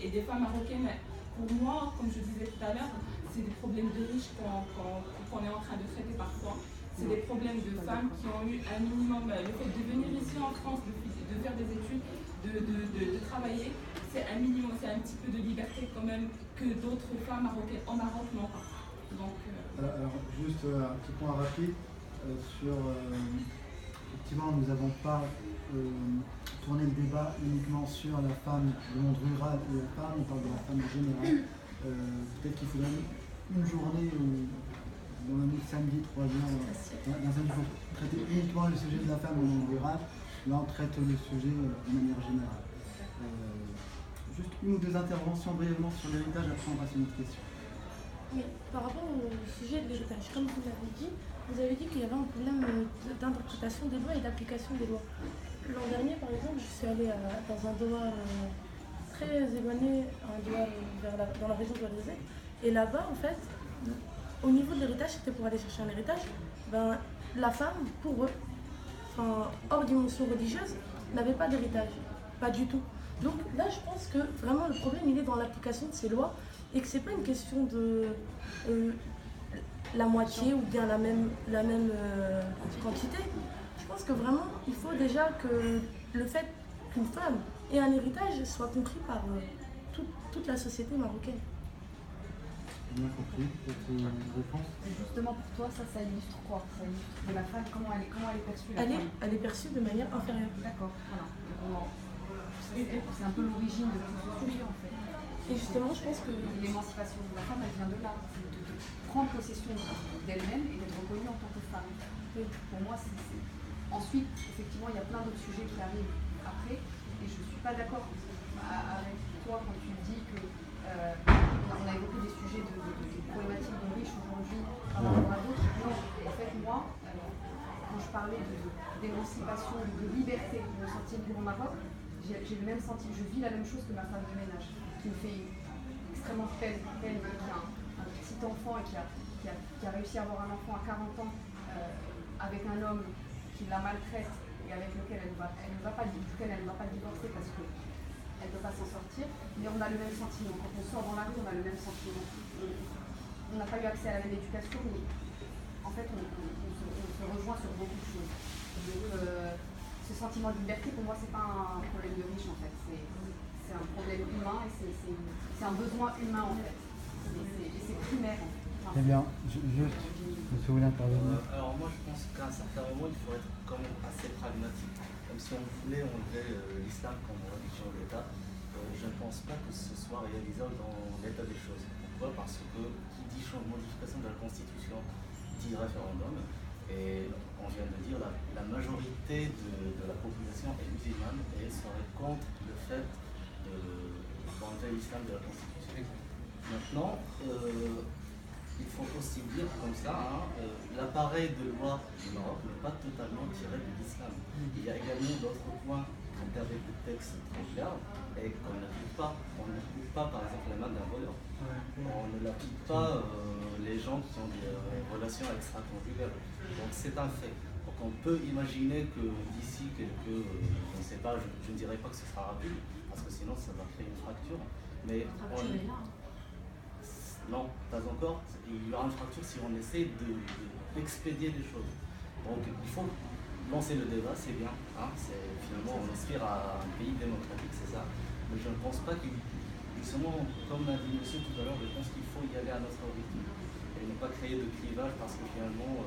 Et des femmes marocaines, pour moi, comme je disais tout à l'heure, c'est des problèmes de riches qu'on est en train de traiter parfois. C'est des problèmes de femmes qui ont eu un minimum, le fait de venir ici en France, de faire des études, de travailler, c'est un minimum, c'est un petit peu de liberté quand même que d'autres femmes marocaines en Maroc n'ont pas. Donc, alors, juste un petit point rapide sur... effectivement, nous n'avons pas tourné le débat uniquement sur la femme du monde rural et la femme, on parle de la femme en général. Peut-être qu'il faudrait une journée ou dans un autre samedi, 3 heures, dans un il faut traiter uniquement le sujet de la femme au monde rural. Là, on traite le sujet de manière générale. Juste une ou deux interventions brièvement sur l'héritage, après on passe à une autre question. Oui, par rapport au sujet de l'héritage, comme vous l'avez dit qu'il y avait un problème d'interprétation des lois et d'application des lois. L'an dernier, par exemple, je suis allée dans un doha très éloignée dans la région de Ouadézé. Et là-bas, en fait, au niveau de l'héritage, c'était pour aller chercher un héritage, ben, la femme, pour eux, hors dimension religieuse, n'avait pas d'héritage. Pas du tout. Donc là, je pense que vraiment le problème, il est dans l'application de ces lois et que c'est pas une question de la moitié ou bien la même quantité. Je pense que vraiment, il faut déjà que le fait qu'une femme ait un héritage soit compris par toute la société marocaine. Bien compris. Une réponse? Et justement, pour toi, ça illustre quoi? Ça illustre de la femme, comment elle est perçue, la femme? Elle est perçue de manière inférieure. D'accord, voilà. C'est un peu l'origine de tout ce sujet, en fait. Et justement, je pense que l'émancipation de la femme, elle vient de là. De prendre possession d'elle-même et d'être reconnue en tant que femme. Pour moi, c'est... Ensuite, effectivement, il y a plein d'autres sujets qui arrivent après. Et je ne suis pas d'accord avec toi quand tu dis que on a évoqué des sujets de problématiques de riches aujourd'hui par rapport à d'autres. Non, en fait, moi, quand je parlais d'émancipation, de liberté, de me sentir libre au Maroc, j'ai le même sentiment, je vis la même chose que ma femme de ménage, qui me fait extrêmement peine, qui a un petit enfant et qui a réussi à avoir un enfant à 40 ans avec un homme qui la maltraite et avec lequel elle ne va pas divorcer parce que elle ne peut pas s'en sortir, mais on a le même sentiment. Quand on sort dans la rue, on a le même sentiment. On n'a pas eu accès à la même éducation, mais en fait, on se rejoint sur beaucoup de choses. Donc, ce sentiment de liberté, pour moi, c'est pas un problème de riche, en fait. C'est un problème humain et c'est un besoin humain, en fait. Et c'est primaire, en fait. Enfin, eh bien, juste, monsieur William, pardon. Alors moi, je pense qu'à un certain moment, il faut être quand même assez pragmatique. Comme si on voulait enlever l'islam comme religion de l'État, je ne pense pas que ce soit réalisable dans l'état des choses. Pourquoi? Parce que qui dit modification de la Constitution dit référendum, et on vient de dire la majorité de la population est musulmane et serait contre le fait d'enlever l'islam de la Constitution. Maintenant, il faut aussi dire comme ça, l'appareil de loi du Maroc n'est pas totalement tiré de l'islam. Il y a également d'autres points qui sont avec le texte très clair et qu'on n'applique pas. On n'applique pas par exemple la main d'un voleur. On ne l'applique pas les gens qui ont des relations extra-conjugales. Donc c'est un fait. Donc on peut imaginer que d'ici quelques, je ne sais pas, je ne dirais pas que ce sera rapide, parce que sinon ça va créer une fracture. Mais non, pas encore. Il y aura une fracture si on essaie d'expédier les choses. Donc il faut lancer le débat, c'est bien. Finalement, on aspire à un pays démocratique, c'est ça. Mais je ne pense pas qu'il, justement, comme l'a dit monsieur tout à l'heure, je pense qu'il faut y aller à notre rythme. Et ne pas créer de clivage parce que finalement,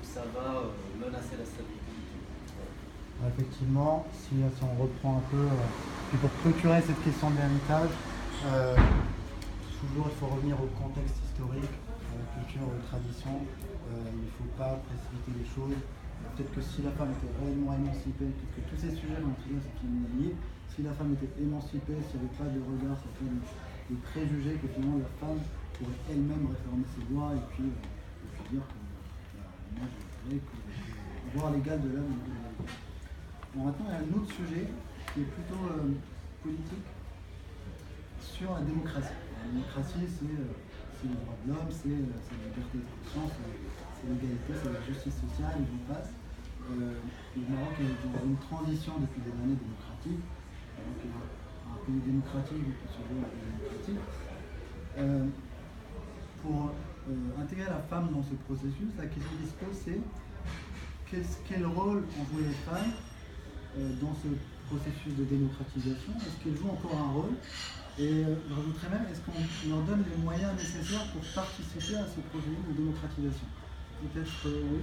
ça va menacer la stabilité du pays. Effectivement, si on reprend un peu, puis pour clôturer cette question de l'héritage, toujours il faut revenir au contexte historique, à la culture, aux traditions. Il ne faut pas précipiter les choses. Peut-être que si la femme était réellement émancipée, peut-être que tous ces sujets dont tu dis, c'est une liée. Si la femme était émancipée, s'il n'y avait pas de regard sur les préjugés que finalement la femme pourrait elle-même réformer ses lois et puis dire que moi je voudrais avoir l'égal de l'homme et de la femme. Bon, maintenant il y a un autre sujet qui est plutôt politique sur la démocratie. La démocratie, c'est le droit de l'homme, c'est la liberté d'expression, c'est l'égalité, c'est la justice sociale, et j'en passe. Le Maroc est dans une transition depuis des années démocratiques. Donc, un pays démocratique qui se veut démocratique. Pour intégrer la femme dans ce processus, la question qui se pose, c'est quel rôle ont joué les femmes dans ce processus de démocratisation? Est-ce qu'elles jouent encore un rôle? Et je rajouterais même, est-ce qu'on leur donne les moyens nécessaires pour participer à ce processus de démocratisation? Peut-être oui.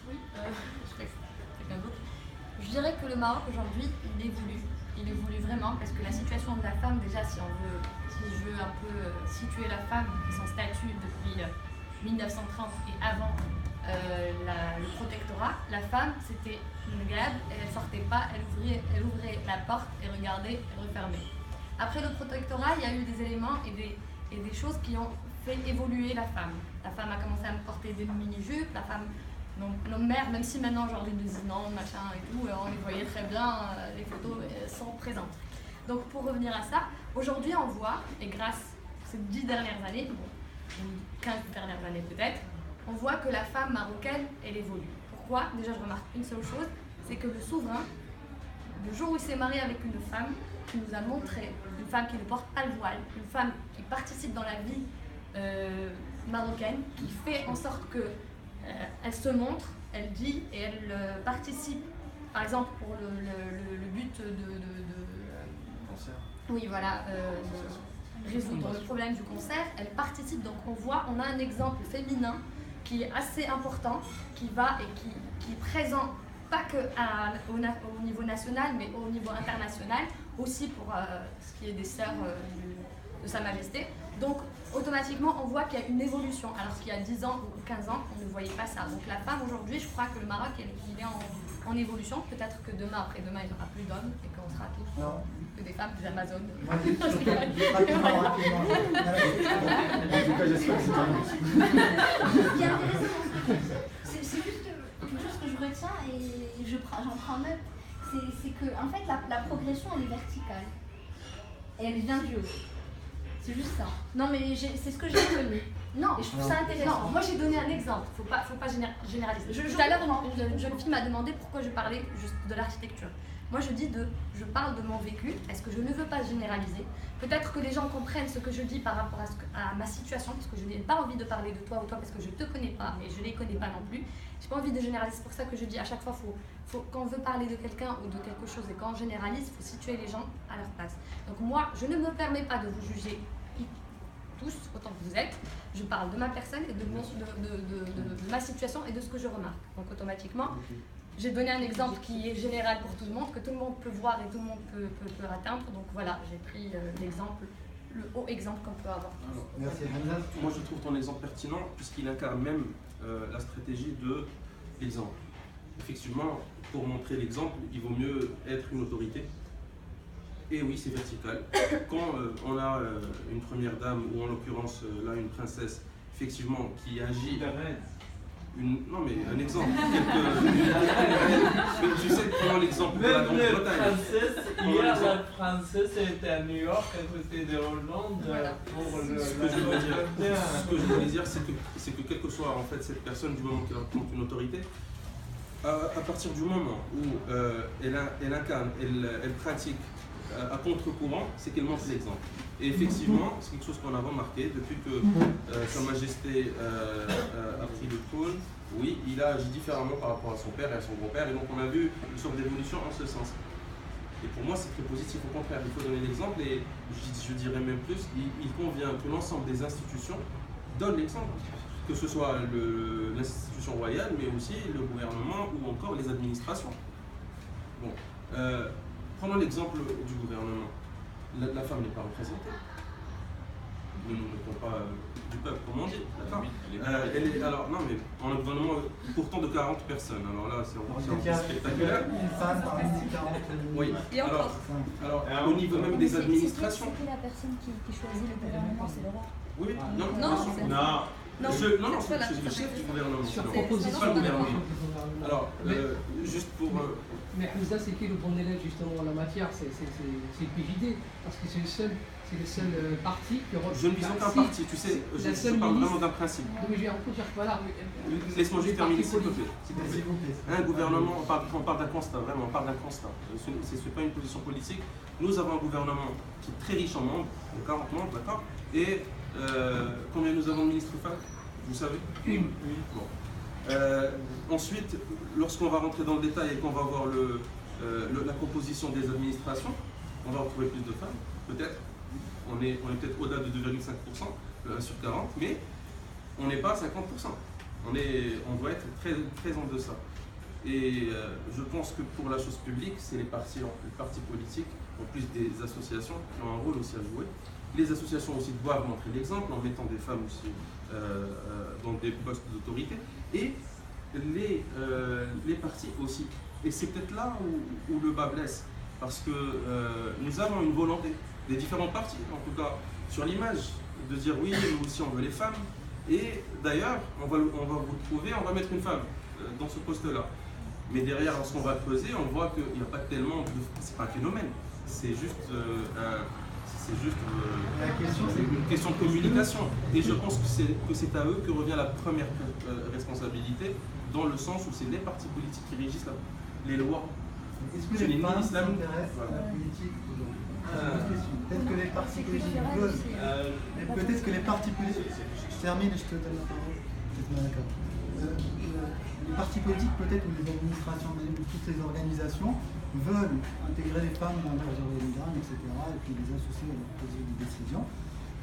Oui, quelqu'un d'autre. Je dirais que le Maroc aujourd'hui, il évolue vraiment parce que la situation de la femme, déjà si je veux un peu situer la femme et son statut depuis 1930 et avant le protectorat, la femme c'était une garde, elle sortait pas, elle ouvrait la porte et regardait et refermait. Après le protectorat, il y a eu des éléments et des choses qui ont fait évoluer la femme. La femme a commencé à porter des mini-jupes, la femme nos mères, même si maintenant genre les désignants, machin et tout, on les voyait très bien, les photos sont présentes. Donc pour revenir à ça, aujourd'hui on voit, et grâce à ces 10 dernières années, bon, 15 dernières années peut-être, on voit que la femme marocaine, elle évolue. Pourquoi? Déjà je remarque une seule chose, c'est que le souverain, le jour où il s'est marié avec une femme, qui nous a montré, une femme qui ne porte pas le voile, une femme qui participe dans la vie marocaine, qui fait en sorte que elle se montre, elle dit et elle participe, par exemple pour le but oui, voilà, résoudre le problème du cancer, elle participe, donc on a un exemple féminin qui est assez important, qui va et qui est présent, pas que au niveau national, mais au niveau international, aussi pour ce qui est des sœurs de Sa Majesté. Donc automatiquement on voit qu'il y a une évolution, alors qu'il y a 10 ans ou 15 ans on ne voyait pas ça. Donc la femme aujourd'hui, je crois que le Maroc il est en évolution, peut-être que demain, après-demain il n'y aura plus d'hommes et qu'on sera tous que des femmes, des Amazones. C'est juste quelque chose que je retiens et j'en prends note, c'est que en fait la progression elle est verticale et elle vient du haut. C'est juste ça. Non mais c'est ce que j'ai retenu. Non, et je trouve ça intéressant. Non, moi j'ai donné un exemple, faut pas généraliser. Tout à l'heure, une jeune fille m'a demandé pourquoi je parlais juste de l'architecture. Moi je parle de mon vécu, est-ce que je ne veux pas généraliser? Peut-être que les gens comprennent ce que je dis par rapport à ma situation, parce que je n'ai pas envie de parler de toi ou toi, parce que je ne te connais pas et je ne les connais pas non plus. J'ai pas envie de généraliser, c'est pour ça que je dis à chaque fois, quand on veut parler de quelqu'un ou de quelque chose et quand on généralise, il faut situer les gens à leur place. Donc moi, je ne me permets pas de vous juger tous, autant que vous êtes. Je parle de ma personne et de ma situation et de ce que je remarque. Donc automatiquement, j'ai donné un exemple qui est général pour tout le monde, que tout le monde peut voir et tout le monde peut atteindre. Donc voilà, j'ai pris l'exemple, le haut exemple qu'on peut avoir. Alors, merci. Moi je trouve ton exemple pertinent puisqu'il incarne même la stratégie de l'exemple. Effectivement, pour montrer l'exemple, il vaut mieux être une autorité. Et oui, c'est vertical. Quand on a une première dame, ou en l'occurrence là une princesse, effectivement, qui agit... Non mais un exemple. Mais tu sais, prenons l'exemple de la Grande-Bretagne. Hier, la princesse était à New York à côté de Hollande pour le... Ce que je voulais dire, c'est que quelle que soit en fait cette personne, du moment qu'elle rencontre une autorité, à partir du moment où elle incarne, elle pratique à contre-courant, c'est qu'elle montre l'exemple. Et effectivement, c'est quelque chose qu'on a remarqué depuis que Sa Majesté a pris le trône. Oui, il a agi différemment par rapport à son père et à son grand-père, et donc on a vu une sorte d'évolution en ce sens. Et pour moi, c'est très positif. Au contraire, il faut donner l'exemple, et je dirais même plus, il convient que l'ensemble des institutions donnent l'exemple, que ce soit l'institution royale, mais aussi le gouvernement ou encore les administrations. Bon. Prenons l'exemple du gouvernement. La femme n'est pas représentée. Nous ne mettons pas du peuple, comme on dit. D'accord. Alors, non, mais on a un gouvernement pourtant de 40 personnes. Alors là, c'est spectaculaire. Oui. Alors, au niveau même des administrations. C'est la personne qui choisit le gouvernement, c'est le roi. Oui, non, c'est le chef du gouvernement. C'est pas le gouvernement. Alors, juste pour... Mais Hamza, c'est qui le bon élève justement en la matière? C'est le PJD, parce que c'est le seul parti qui représente. Je ne vise aucun parti, tu sais, je parle vraiment d'un principe. Oui, mais on peut dire voilà. Laisse-moi juste terminer, s'il te plaît. Un gouvernement, on parle d'un constat, vraiment, on parle d'un constat. Ce n'est pas une position politique. Nous avons un gouvernement qui est très riche en membres, de 40 membres, d'accord. Et combien nous avons de ministres femmes? Vous savez? Oui. Bon. Ensuite, lorsqu'on va rentrer dans le détail et qu'on va voir la composition des administrations, on va retrouver plus de femmes, peut-être. On est peut-être au-delà de 2,5% sur 40, mais on n'est pas à 50%. On doit être très, très en deçà. Et je pense que pour la chose publique, c'est les partis politiques, en plus des associations, qui ont un rôle aussi à jouer. Les associations aussi doivent montrer l'exemple en mettant des femmes aussi dans des postes d'autorité. Et les partis aussi. Et c'est peut-être là où le bas blesse. Parce que nous avons une volonté des différents partis, en tout cas sur l'image, de dire oui, nous aussi on veut les femmes. Et d'ailleurs, on va vous trouver, on va mettre une femme. dans ce poste-là. Mais derrière, lorsqu'on va creuser, on voit qu'il n'y a pas tellement de... C'est pas un phénomène, c'est juste, une question de communication. Et je pense que c'est à eux que revient la première responsabilité, dans le sens où c'est les partis politiques qui régissent les lois. Est-ce que les femmes s'intéressent à la politique aujourd'hui? Peut-être que les partis politiques veulent. Peut-être que les partis politiques. Je termine et je te donne la parole. D'accord. Les partis politiques, peut-être, ou les administrations, ou toutes les organisations veulent intégrer les femmes dans leurs organigrammes, etc., et puis les associer à leur prise de décision.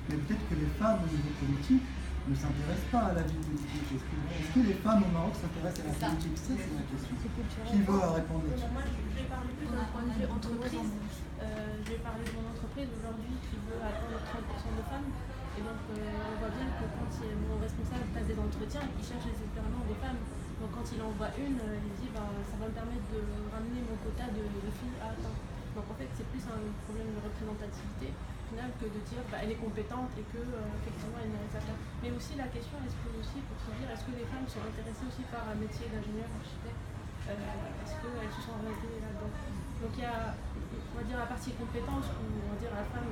Mais peut-être que les femmes au niveau politique ne s'intéressent pas à la vie politique. Est-ce que les femmes au Maroc s'intéressent à la politique? C'est la question. Qui veut répondre là-dessus? Moi, je vais parler plus d'un point de vue entreprise. Je vais parler de mon entreprise aujourd'hui qui veut atteindre 30% de femmes. Et donc, on voit bien que quand mon responsable passe des entretiens, il cherche désespérément des femmes. Donc, quand il en voit une, il dit ça va me permettre de ramener mon quota de filles à atteindre. Donc, en fait, c'est plus un problème de représentativité que de dire elle est compétente et que effectivement elle mérite sa place. Mais aussi la question elle se pose aussi pour se dire est-ce que les femmes sont intéressées aussi par un métier d'ingénieur, architecte, est-ce qu'elles se sont orientées là-dedans. Donc il y a on va dire la partie compétence où on va dire la femme,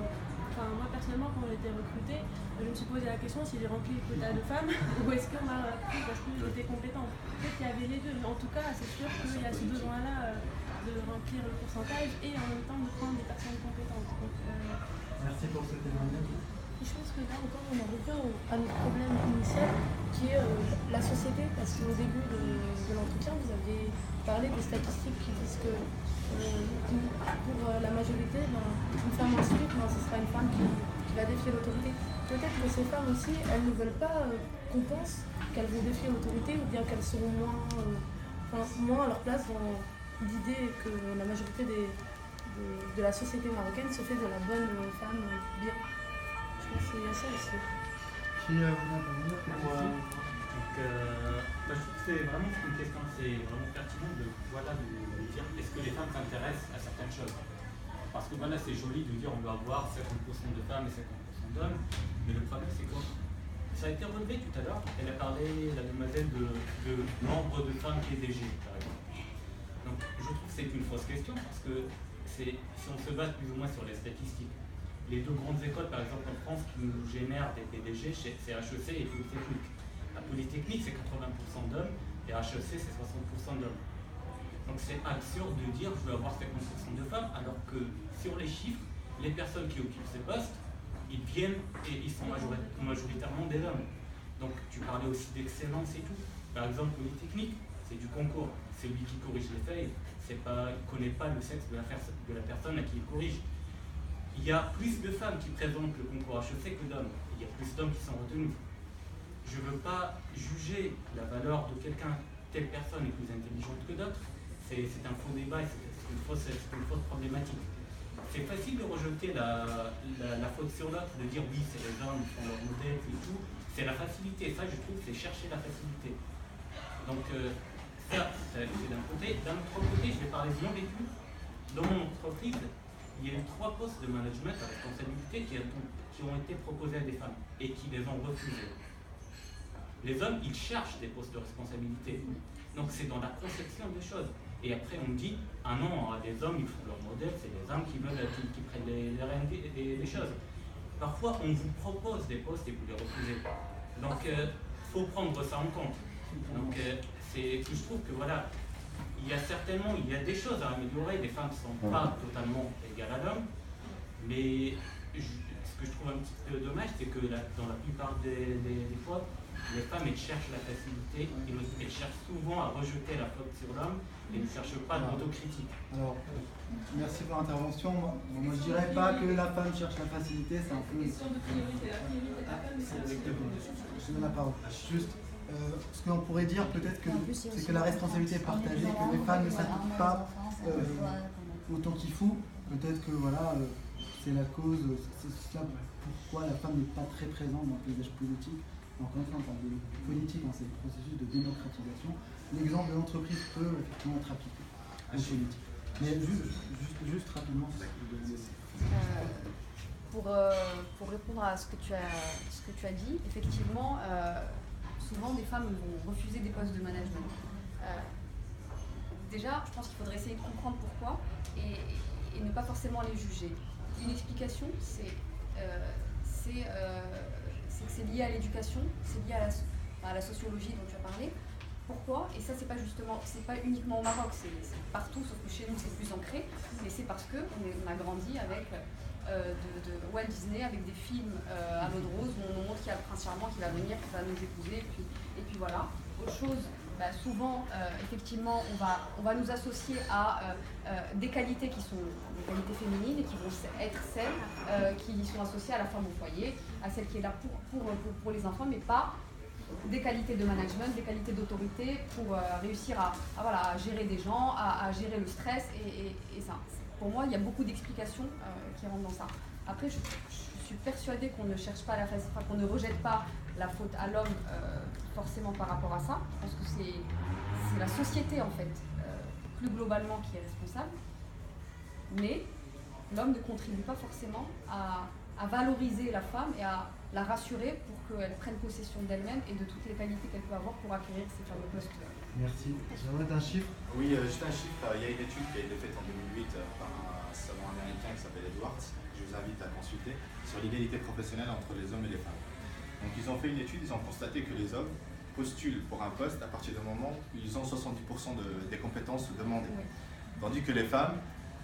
enfin moi personnellement quand j'ai été recrutée, je me suis posé la question si j'ai rempli le quota de femmes ou est-ce qu'on m'a pris parce que j'étais compétente. Peut-être qu'il y avait les deux, mais en tout cas c'est sûr qu'il y a ce besoin-là de remplir le pourcentage et en même temps de prendre des personnes compétentes. Donc, merci pour ce témoignage. Je pense que là encore on en revient à notre problème initial qui est la société, parce qu'au début de l'entretien vous avez parlé des statistiques qui disent que pour la majorité, une femme instruite, ce sera une femme qui va défier l'autorité. Peut-être que ces femmes aussi, elles ne veulent pas qu'on pense qu'elles vont défier l'autorité ou bien qu'elles seront moins à leur place dans l'idée que la majorité de la société marocaine se fait de la bonne femme bien. Je pense qu'il y a ça aussi. Qui voulait intervenir? Je trouve que c'est vraiment une question, c'est vraiment pertinent de dire est-ce que les femmes s'intéressent à certaines choses. Parce que voilà, c'est joli de dire on doit avoir 50% de femmes et 50% d'hommes, mais le problème c'est quoi? Ça a été relevé tout à l'heure, elle a parlé, la demoiselle, de nombre de femmes PDG, par exemple. Donc je trouve que c'est une fausse question parce que si on se base plus ou moins sur les statistiques, les deux grandes écoles par exemple en France qui nous génèrent des PDG, c'est HEC et Polytechnique. La Polytechnique c'est 80% d'hommes et HEC c'est 60% d'hommes. Donc c'est absurde de dire je veux avoir 50% de femmes alors que sur les chiffres, les personnes qui occupent ces postes, ils viennent et ils sont majoritairement des hommes. Donc tu parlais aussi d'excellence et tout. Par exemple Polytechnique, c'est du concours. Celui qui corrige les feuilles, il ne connaît pas le sexe de la personne à qui il corrige. Il y a plus de femmes qui présentent le concours HEC que d'hommes. Il y a plus d'hommes qui sont retenus. Je ne veux pas juger la valeur de quelqu'un, telle personne est plus intelligente que d'autres. C'est un faux débat, c'est une fausse problématique. C'est facile de rejeter la faute sur l'autre, de dire oui, c'est les hommes, ils font leur modèle et tout. C'est la facilité, ça je trouve, c'est chercher la facilité. Donc, ça, c'est d'un côté. D'un autre côté, je vais parler de mon vécu. Dans mon entreprise, il y a eu 3 postes de management à responsabilité qui ont été proposés à des femmes et qui les ont refusés. Les hommes, ils cherchent des postes de responsabilité. Donc c'est dans la conception des choses. Et après on dit, ah non, les hommes, ils font leur modèle, c'est les hommes qui prennent les rênes des choses. Parfois, on vous propose des postes et vous les refusez. Donc, faut prendre ça en compte. Donc, je trouve que voilà, il y a des choses à améliorer. Les femmes ne sont pas totalement égales à l'homme, mais ce que je trouve un petit peu dommage, c'est que dans la plupart des fois, les femmes elles cherchent la facilité, elles cherchent souvent à rejeter la faute sur l'homme et ne cherchent pas d'autocritique. Alors, merci pour l'intervention. Moi je dirais pas que la femme cherche la facilité, c'est un peu. Question de priorité, la priorité de la femme, Je donne la parole. Juste, ce que l'on pourrait dire peut-être c'est que la responsabilité est partagée, que les femmes ne s'appliquent pas autant qu'il faut. Peut-être que voilà, c'est la cause, c'est ça pourquoi la femme n'est pas très présente dans le paysage politique. Encore une fois, on parle de politique, c'est le processus de démocratisation. L'exemple de l'entreprise peut effectivement être appliqué en politique. Mais juste rapidement, pour répondre à ce que tu as dit, effectivement, souvent des femmes vont refuser des postes de management. Déjà, je pense qu'il faudrait essayer de comprendre pourquoi et ne pas forcément les juger. Une explication, c'est que c'est lié à l'éducation, c'est lié à la sociologie dont tu as parlé. Pourquoi? Et ça, c'est pas uniquement au Maroc, c'est partout, sauf que chez nous, c'est plus ancré. Mais c'est parce qu'on a grandi avec de Walt Disney, avec des films à l'eau de rose où on nous montre qu'il y a le prince charmant qui va venir, qui va nous épouser, et puis voilà. Autre chose, souvent, effectivement, on va nous associer à des qualités qui sont des qualités féminines et qui vont être celles qui sont associées à la femme au foyer, à celle qui est là pour les enfants, mais pas des qualités de management, des qualités d'autorité pour réussir à gérer des gens, à gérer le stress et ça. Pour moi, il y a beaucoup d'explications qui rentrent dans ça. Après, je suis persuadée qu'on ne cherche pas qu'on ne rejette pas la faute à l'homme forcément par rapport à ça. Je pense que c'est la société en fait, plus globalement, qui est responsable. Mais l'homme ne contribue pas forcément à valoriser la femme et à la rassurer pour qu'elle prenne possession d'elle-même et de toutes les qualités qu'elle peut avoir pour acquérir ces fameux postes. Merci. J'aimerais un chiffre. Oui, juste un chiffre. Il y a une étude qui a été faite en 2008 par un salon américain qui s'appelle Edwards, que je vous invite à consulter, sur l'égalité professionnelle entre les hommes et les femmes. Donc ils ont fait une étude, ils ont constaté que les hommes postulent pour un poste à partir du moment où ils ont 70% des compétences demandées. Oui. Tandis que les femmes,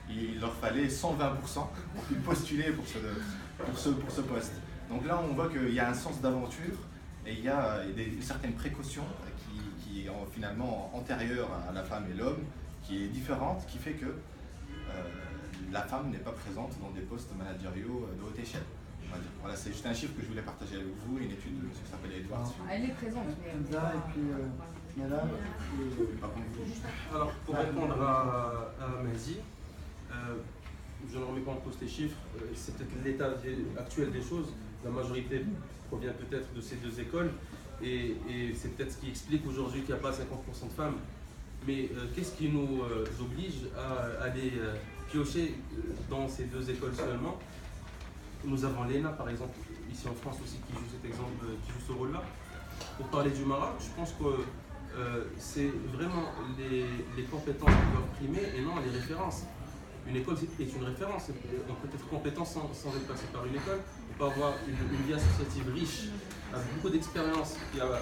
il leur fallait 120% pour postuler pour ce poste. Donc là, on voit qu'il y a un sens d'aventure et il y a certaines précautions qui est finalement antérieure à la femme et l'homme, qui est différente, qui fait que la femme n'est pas présente dans des postes managériaux de haute échelle. Voilà, c'est juste un chiffre que je voulais partager avec vous, une étude de monsieur qui s'appelle Edwards. Elle est présente. Et puis, madame. Alors, pour répondre à Mazi, je ne remets pas en cause les chiffres, c'est peut-être l'état actuel des choses. La majorité provient peut-être de ces deux écoles et c'est peut-être ce qui explique aujourd'hui qu'il n'y a pas 50% de femmes. Mais qu'est-ce qui nous oblige à aller piocher dans ces deux écoles seulement? Nous avons l'ENA par exemple, ici en France aussi, qui joue cet exemple, qui joue ce rôle-là. Pour parler du Maroc, je pense que c'est vraiment les compétences qui doivent primer et non les références. Une école est une référence, on peut être compétent sans être passé par une école, on peut avoir une vie associative riche, avec beaucoup d'expérience, qui a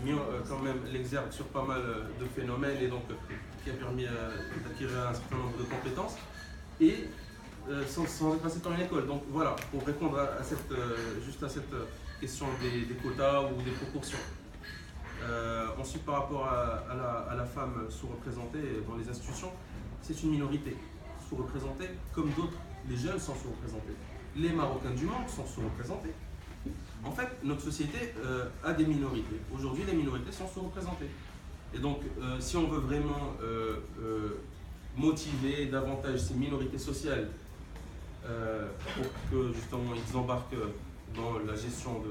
mis quand même l'exergue sur pas mal de phénomènes et donc qui a permis d'acquérir un certain nombre de compétences, et sans être passé par une école. Donc voilà, pour répondre à cette question des quotas ou des proportions. Ensuite, par rapport à la femme sous-représentée dans les institutions, c'est une minorité sous-représentée, comme d'autres, les jeunes sont sous-représentés. Les Marocains du monde sont sous-représentés. En fait, notre société a des minorités. Aujourd'hui, les minorités sont sous-représentées. Et donc, si on veut vraiment motiver davantage ces minorités sociales pour que justement ils embarquent dans la gestion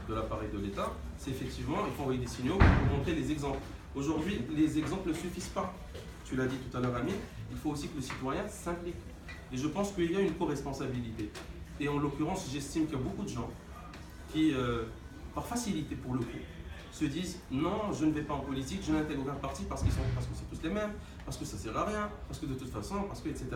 de l'appareil de l'État, c'est effectivement, il faut envoyer des signaux pour montrer les exemples. Aujourd'hui, les exemples ne suffisent pas. Tu l'as dit tout à l'heure, Amine, il faut aussi que le citoyen s'implique. Et je pense qu'il y a une co-responsabilité. Et en l'occurrence, j'estime qu'il y a beaucoup de gens qui, par facilité pour le coup, se disent non, je ne vais pas en politique, je n'intègre aucun parti parce que c'est tous les mêmes, parce que ça ne sert à rien, parce que de toute façon, parce que, etc.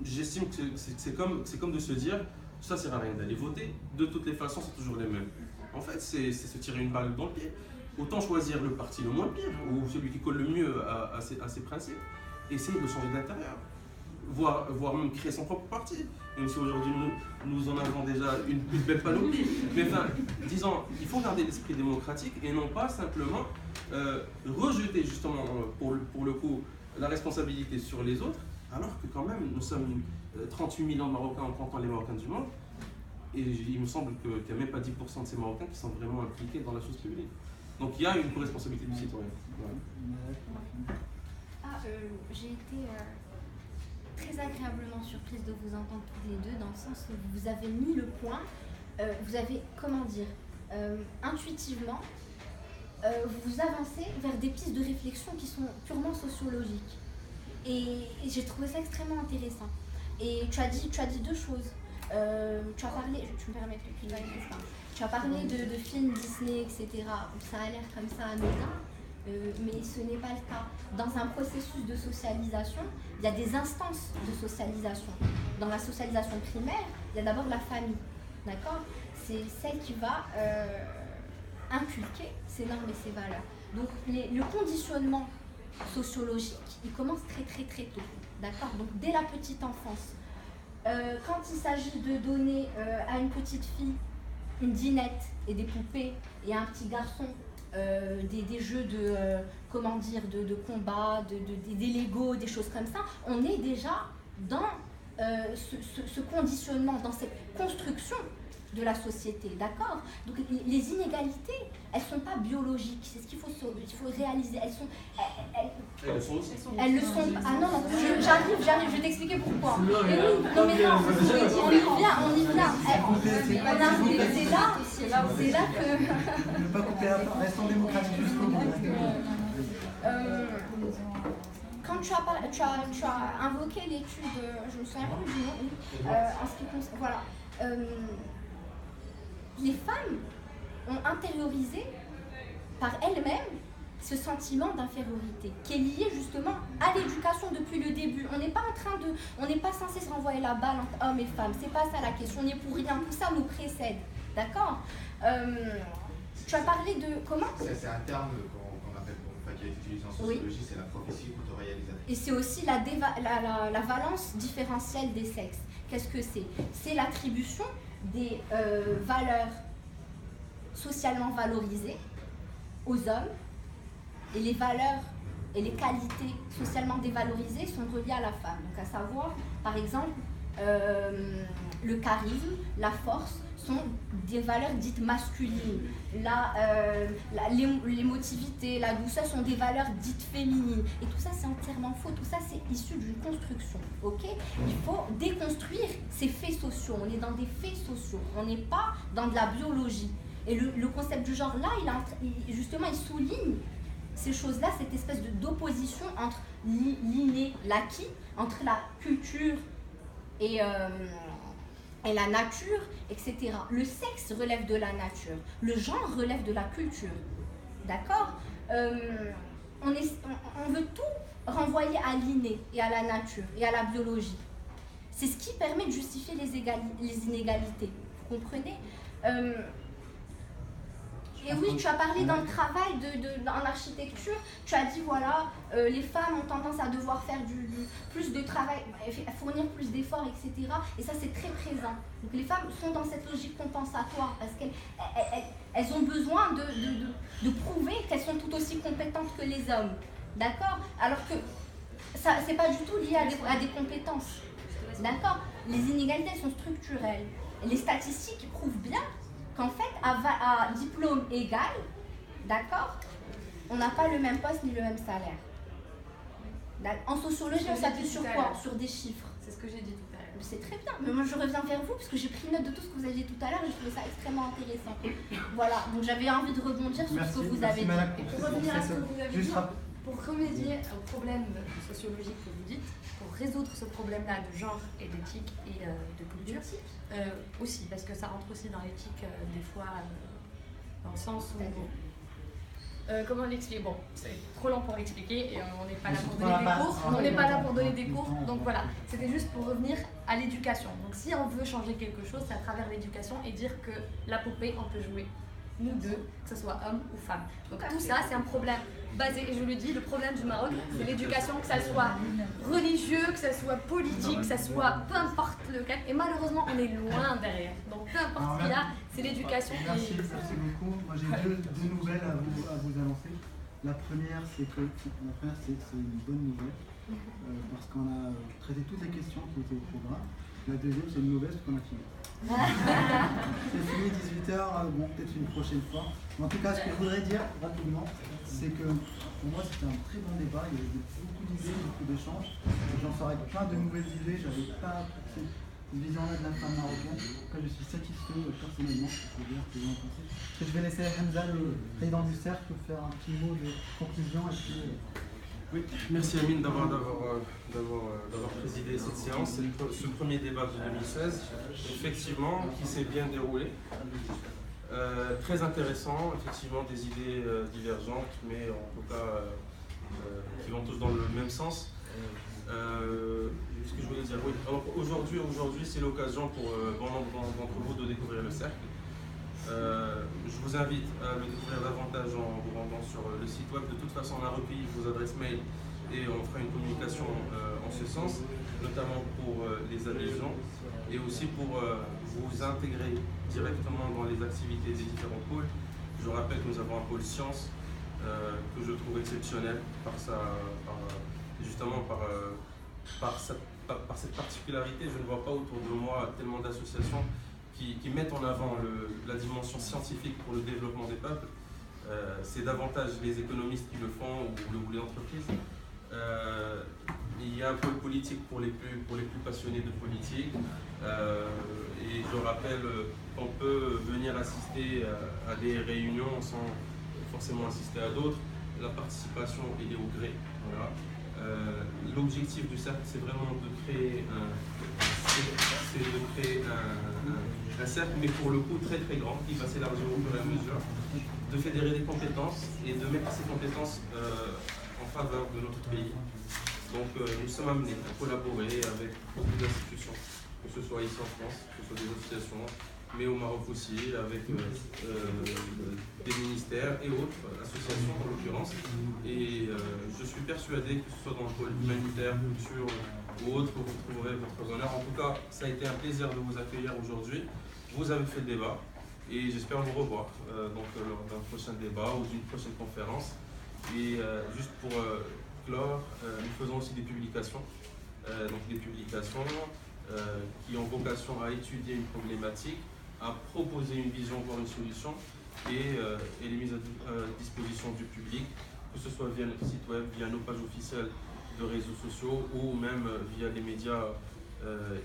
J'estime que c'est comme de se dire ça ne sert à rien d'aller voter, de toutes les façons, c'est toujours les mêmes. En fait, c'est se tirer une balle dans le pied. Autant choisir le parti le moins pire, ou celui qui colle le mieux à ses principes, et essayer de changer d'intérieur, voire même créer son propre parti, même si aujourd'hui nous en avons déjà une belle panoplie. Mais enfin, disons, il faut garder l'esprit démocratique et non pas simplement rejeter justement, pour le coup, la responsabilité sur les autres, alors que quand même, nous sommes 38 millions de Marocains en comptant les Marocains du monde, et il me semble qu'il n'y a même pas 10% de ces Marocains qui sont vraiment impliqués dans la chose publique. Donc il y a une co-responsabilité du citoyen. Voilà. J'ai été très agréablement surprise de vous entendre tous les deux, dans le sens où vous avez mis le point, vous avez, comment dire, intuitivement, vous avancez vers des pistes de réflexion qui sont purement sociologiques. Et j'ai trouvé ça extrêmement intéressant. Et tu as dit deux choses. Tu as parlé, tu me permets de tu as parlé de films Disney, etc. Ça a l'air comme ça anodin. mais ce n'est pas le cas. Dans un processus de socialisation, il y a des instances de socialisation. Dans la socialisation primaire, il y a d'abord la famille, d'accord? C'est celle qui va inculquer ces normes et ces valeurs. Donc le conditionnement sociologique, il commence très tôt, d'accord? Donc dès la petite enfance. Quand il s'agit de donner à une petite fille une dinette et des poupées et à un petit garçon des jeux de, de combat, des Lego, des choses comme ça, on est déjà dans ce conditionnement, dans cette construction de la société, d'accord? Donc les inégalités, elles ne sont pas biologiques, c'est ce qu'il faut réaliser, elles le sont. Ah non, j'arrive, je vais t'expliquer pourquoi. Et oui, non mais non, on y vient. C'est là que... Ne pas couper la fin, restons démocratiques jusqu'au bout. Quand tu as invoqué l'étude, je me souviens plus du nom, en ce qui concerne, voilà, les femmes ont intériorisé par elles-mêmes ce sentiment d'infériorité qui est lié justement à l'éducation depuis le début. On n'est pas censé se renvoyer la balle entre hommes et femmes, c'est pas ça la question, on n'est pour rien, tout ça nous précède, d'accord? Tu as parlé de comment? C'est un terme qu'on appelle, qui est utilisé en sociologie, c'est la prophétie autoréalisatrice. Et c'est aussi la valence différentielle des sexes. Qu'est-ce que c'est? C'est l'attribution des valeurs socialement valorisées aux hommes, et les valeurs et les qualités socialement dévalorisées sont reliées à la femme. Donc à savoir, par exemple, le charisme, la force sont des valeurs dites masculines. L'émotivité, la douceur sont des valeurs dites féminines. Et tout ça, c'est entièrement faux. Tout ça, c'est issu d'une construction. Ok? Il faut déconstruire ces faits sociaux. On est dans des faits sociaux. On n'est pas dans de la biologie. Et le concept du genre, là, justement, il souligne ces choses-là, cette espèce d'opposition entre l'inné, l'acquis, entre la culture et la nature, etc. Le sexe relève de la nature, le genre relève de la culture, d'accord? On veut tout renvoyer à l'inné et à la nature et à la biologie. C'est ce qui permet de justifier les inégalités, vous comprenez? Et oui, tu as parlé dans le travail en architecture, tu as dit voilà, les femmes ont tendance à devoir faire plus de travail, fournir plus d'efforts, etc. Et ça, c'est très présent. Donc les femmes sont dans cette logique compensatoire parce qu'elles ont besoin de prouver qu'elles sont tout aussi compétentes que les hommes. D'accord? Alors que ça, c'est pas du tout lié à des compétences. D'accord? Les inégalités sont structurelles. Et les statistiques prouvent bien qu'en fait, à diplôme égal, d'accord, on n'a pas le même poste ni le même salaire. En sociologie, on s'appuie sur quoi? Sur des chiffres. C'est ce que j'ai dit tout à l'heure. C'est très bien, mais moi je reviens vers vous parce que j'ai pris note de tout ce que vous avez dit tout à l'heure et je trouvais ça extrêmement intéressant. Voilà, donc j'avais envie de rebondir sur ce que vous avez dit. Et pour revenir à ce que vous avez dit, pour remédier au problème sociologique que vous dites, pour résoudre ce problème-là de genre et d'éthique et de culture, aussi, parce que ça rentre aussi dans l'éthique des fois, dans le sens où... comment l'expliquer? Bon, c'est trop long pour l'expliquer et on n'est pas là pour donner des cours. On n'est pas là pour donner des cours, donc voilà. C'était juste pour revenir à l'éducation. Donc si on veut changer quelque chose, c'est à travers l'éducation et dire que la poupée, on peut jouer, nous deux, que ce soit homme ou femme. Donc tout ça, c'est un problème basé, et je le dis, le problème du Maroc, c'est l'éducation, que ça soit religieux, que ça soit politique, que ça soit peu importe lequel. Et malheureusement, on est loin derrière. Donc peu importe ce qu'il y a, c'est l'éducation. Merci beaucoup. Moi j'ai deux nouvelles à vous annoncer. La première, c'est une bonne nouvelle, parce qu'on a traité toutes les questions qui étaient au programme. La deuxième, c'est une mauvaise parce qu'on a fini. C'est fini, 18h, bon, peut-être une prochaine fois. Mais en tout cas, ce que je voudrais dire rapidement, c'est que pour moi, c'était un très bon débat. Il y avait beaucoup d'idées, beaucoup d'échanges. J'en ferai plein de nouvelles idées. J'avais pas cette vision-là de la femme marocaine. En tout cas, je suis satisfait personnellement. Je vais laisser Hamza, le président du cercle, faire un petit mot de conclusion. Et puis, oui, merci Amine d'avoir présidé cette séance. C'est ce premier débat de 2016, effectivement, qui s'est bien déroulé. Très intéressant, effectivement des idées divergentes, mais en tout cas qui vont tous dans le même sens. Ce que je voulais dire, oui. Aujourd'hui c'est l'occasion pour bon nombre d'entre vous de découvrir le cercle. Je vous invite à le découvrir davantage en vous rendant sur le site web. De toute façon, on a recueilli vos adresses mail et on fera une communication en ce sens, notamment pour les adhésions et aussi pour vous intégrer directement dans les activités des différents pôles. Je rappelle que nous avons un pôle sciences que je trouve exceptionnel justement par cette particularité. Je ne vois pas autour de moi tellement d'associations qui mettent en avant la dimension scientifique pour le développement des peuples. C'est davantage les économistes qui le font ou les entreprises. Il y a un pôle politique pour les plus passionnés de politique. Et je rappelle qu'on peut venir assister à des réunions sans forcément assister à d'autres. La participation est au gré. Voilà. L'objectif du cercle, c'est vraiment de créer un cercle, mais pour le coup très très grand, qui va s'élargir au fur et à mesure, de fédérer des compétences et de mettre ces compétences en faveur de notre pays. Donc nous sommes amenés à collaborer avec beaucoup d'institutions, que ce soit ici en France, que ce soit des associations, mais au Maroc aussi, avec des ministères et autres associations en l'occurrence. Et je suis persuadé que ce soit dans le pôle humanitaire, culture ou autre, que vous trouverez votre bonheur. En tout cas, ça a été un plaisir de vous accueillir aujourd'hui. Vous avez fait le débat et j'espère vous revoir lors d'un prochain débat ou d'une prochaine conférence. Et juste pour clore, nous faisons aussi des publications. Qui ont vocation à étudier une problématique, à proposer une vision, voire une solution, et les mises à disposition du public, que ce soit via notre site web, via nos pages officielles de réseaux sociaux ou même via les médias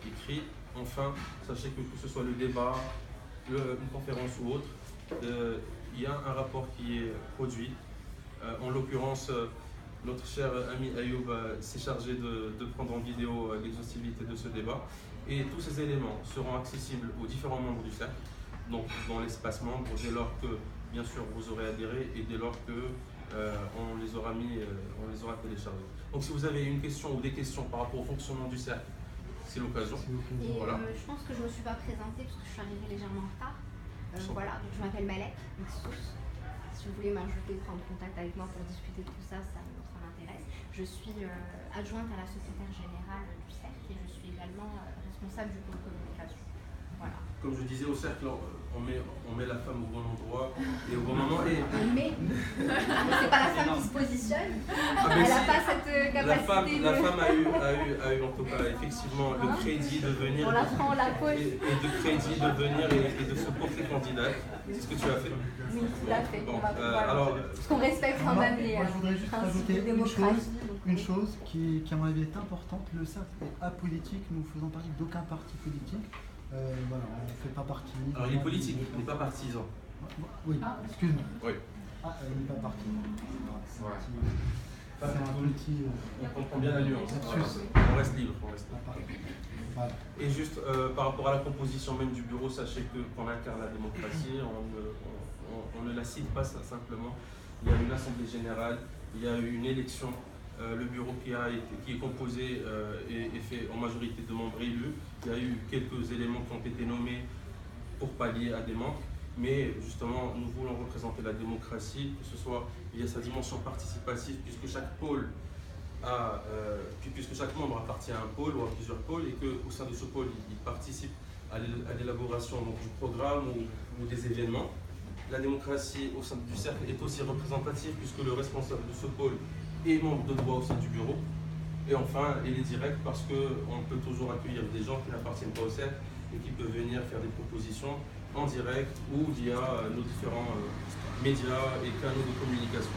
écrits. Enfin, sachez que ce soit le débat, une conférence ou autre, il y a un rapport qui est produit. En l'occurrence, notre cher ami Ayoub s'est chargé de prendre en vidéo l'exhaustivité de ce débat. Et tous ces éléments seront accessibles aux différents membres du cercle, donc dans l'espace membre, dès lors que, bien sûr, vous aurez adhéré et dès lors que on les aura téléchargés. Donc si vous avez une question ou des questions par rapport au fonctionnement du cercle, c'est l'occasion. Et voilà. je pense que je ne me suis pas présentée parce que je suis arrivée légèrement en retard. Voilà, donc je m'appelle Malek, si vous voulez m'ajouter, prendre contact avec moi pour discuter de tout ça, ça m'intéresse. Je suis adjointe à la secrétaire générale du cercle et je suis également responsable du pôle communication. Voilà. Comme je disais, au cercle, on met la femme au bon endroit et au bon moment. Mais c'est pas la femme qui se positionne. Elle n'a pas cette capacité. La femme a eu en tout cas effectivement le crédit de venir. On la prend la poche. Et de crédit de venir et de se porter candidate. C'est ce que tu as fait. Oui, tout à fait. Bon, alors, parce qu'on respecte quand même les. Moi, je voudrais juste rajouter une chose qui à mon avis est importante. Le cercle est apolitique. Nous faisons partie d'aucun parti politique. Voilà, on ne fait pas partie. Alors il est politique, il n'est pas partisan. Oui, excuse-moi. Oui. Ah, il n'est pas parti. Ouais. On comprend bien la nuance. On reste libre. Voilà. Et juste par rapport à la composition même du bureau, sachez qu'on incarne la démocratie, on ne la cite pas simplement. Il y a une assemblée générale, il y a eu une élection. Le bureau qui est composé est fait en majorité de membres élus. Il y a eu quelques éléments qui ont été nommés pour pallier à des manques, mais justement nous voulons représenter la démocratie, que ce soit via sa dimension participative, puisque chaque membre appartient à un pôle ou à plusieurs pôles, et qu'au sein de ce pôle il participe à l'élaboration du programme ou des événements. La démocratie au sein du cercle est aussi représentative, puisque le responsable de ce pôle et membre de droit au sein du bureau. Et enfin, il est direct parce qu'on peut toujours accueillir des gens qui n'appartiennent pas au cercle et qui peuvent venir faire des propositions en direct ou via nos différents médias et canaux de communication.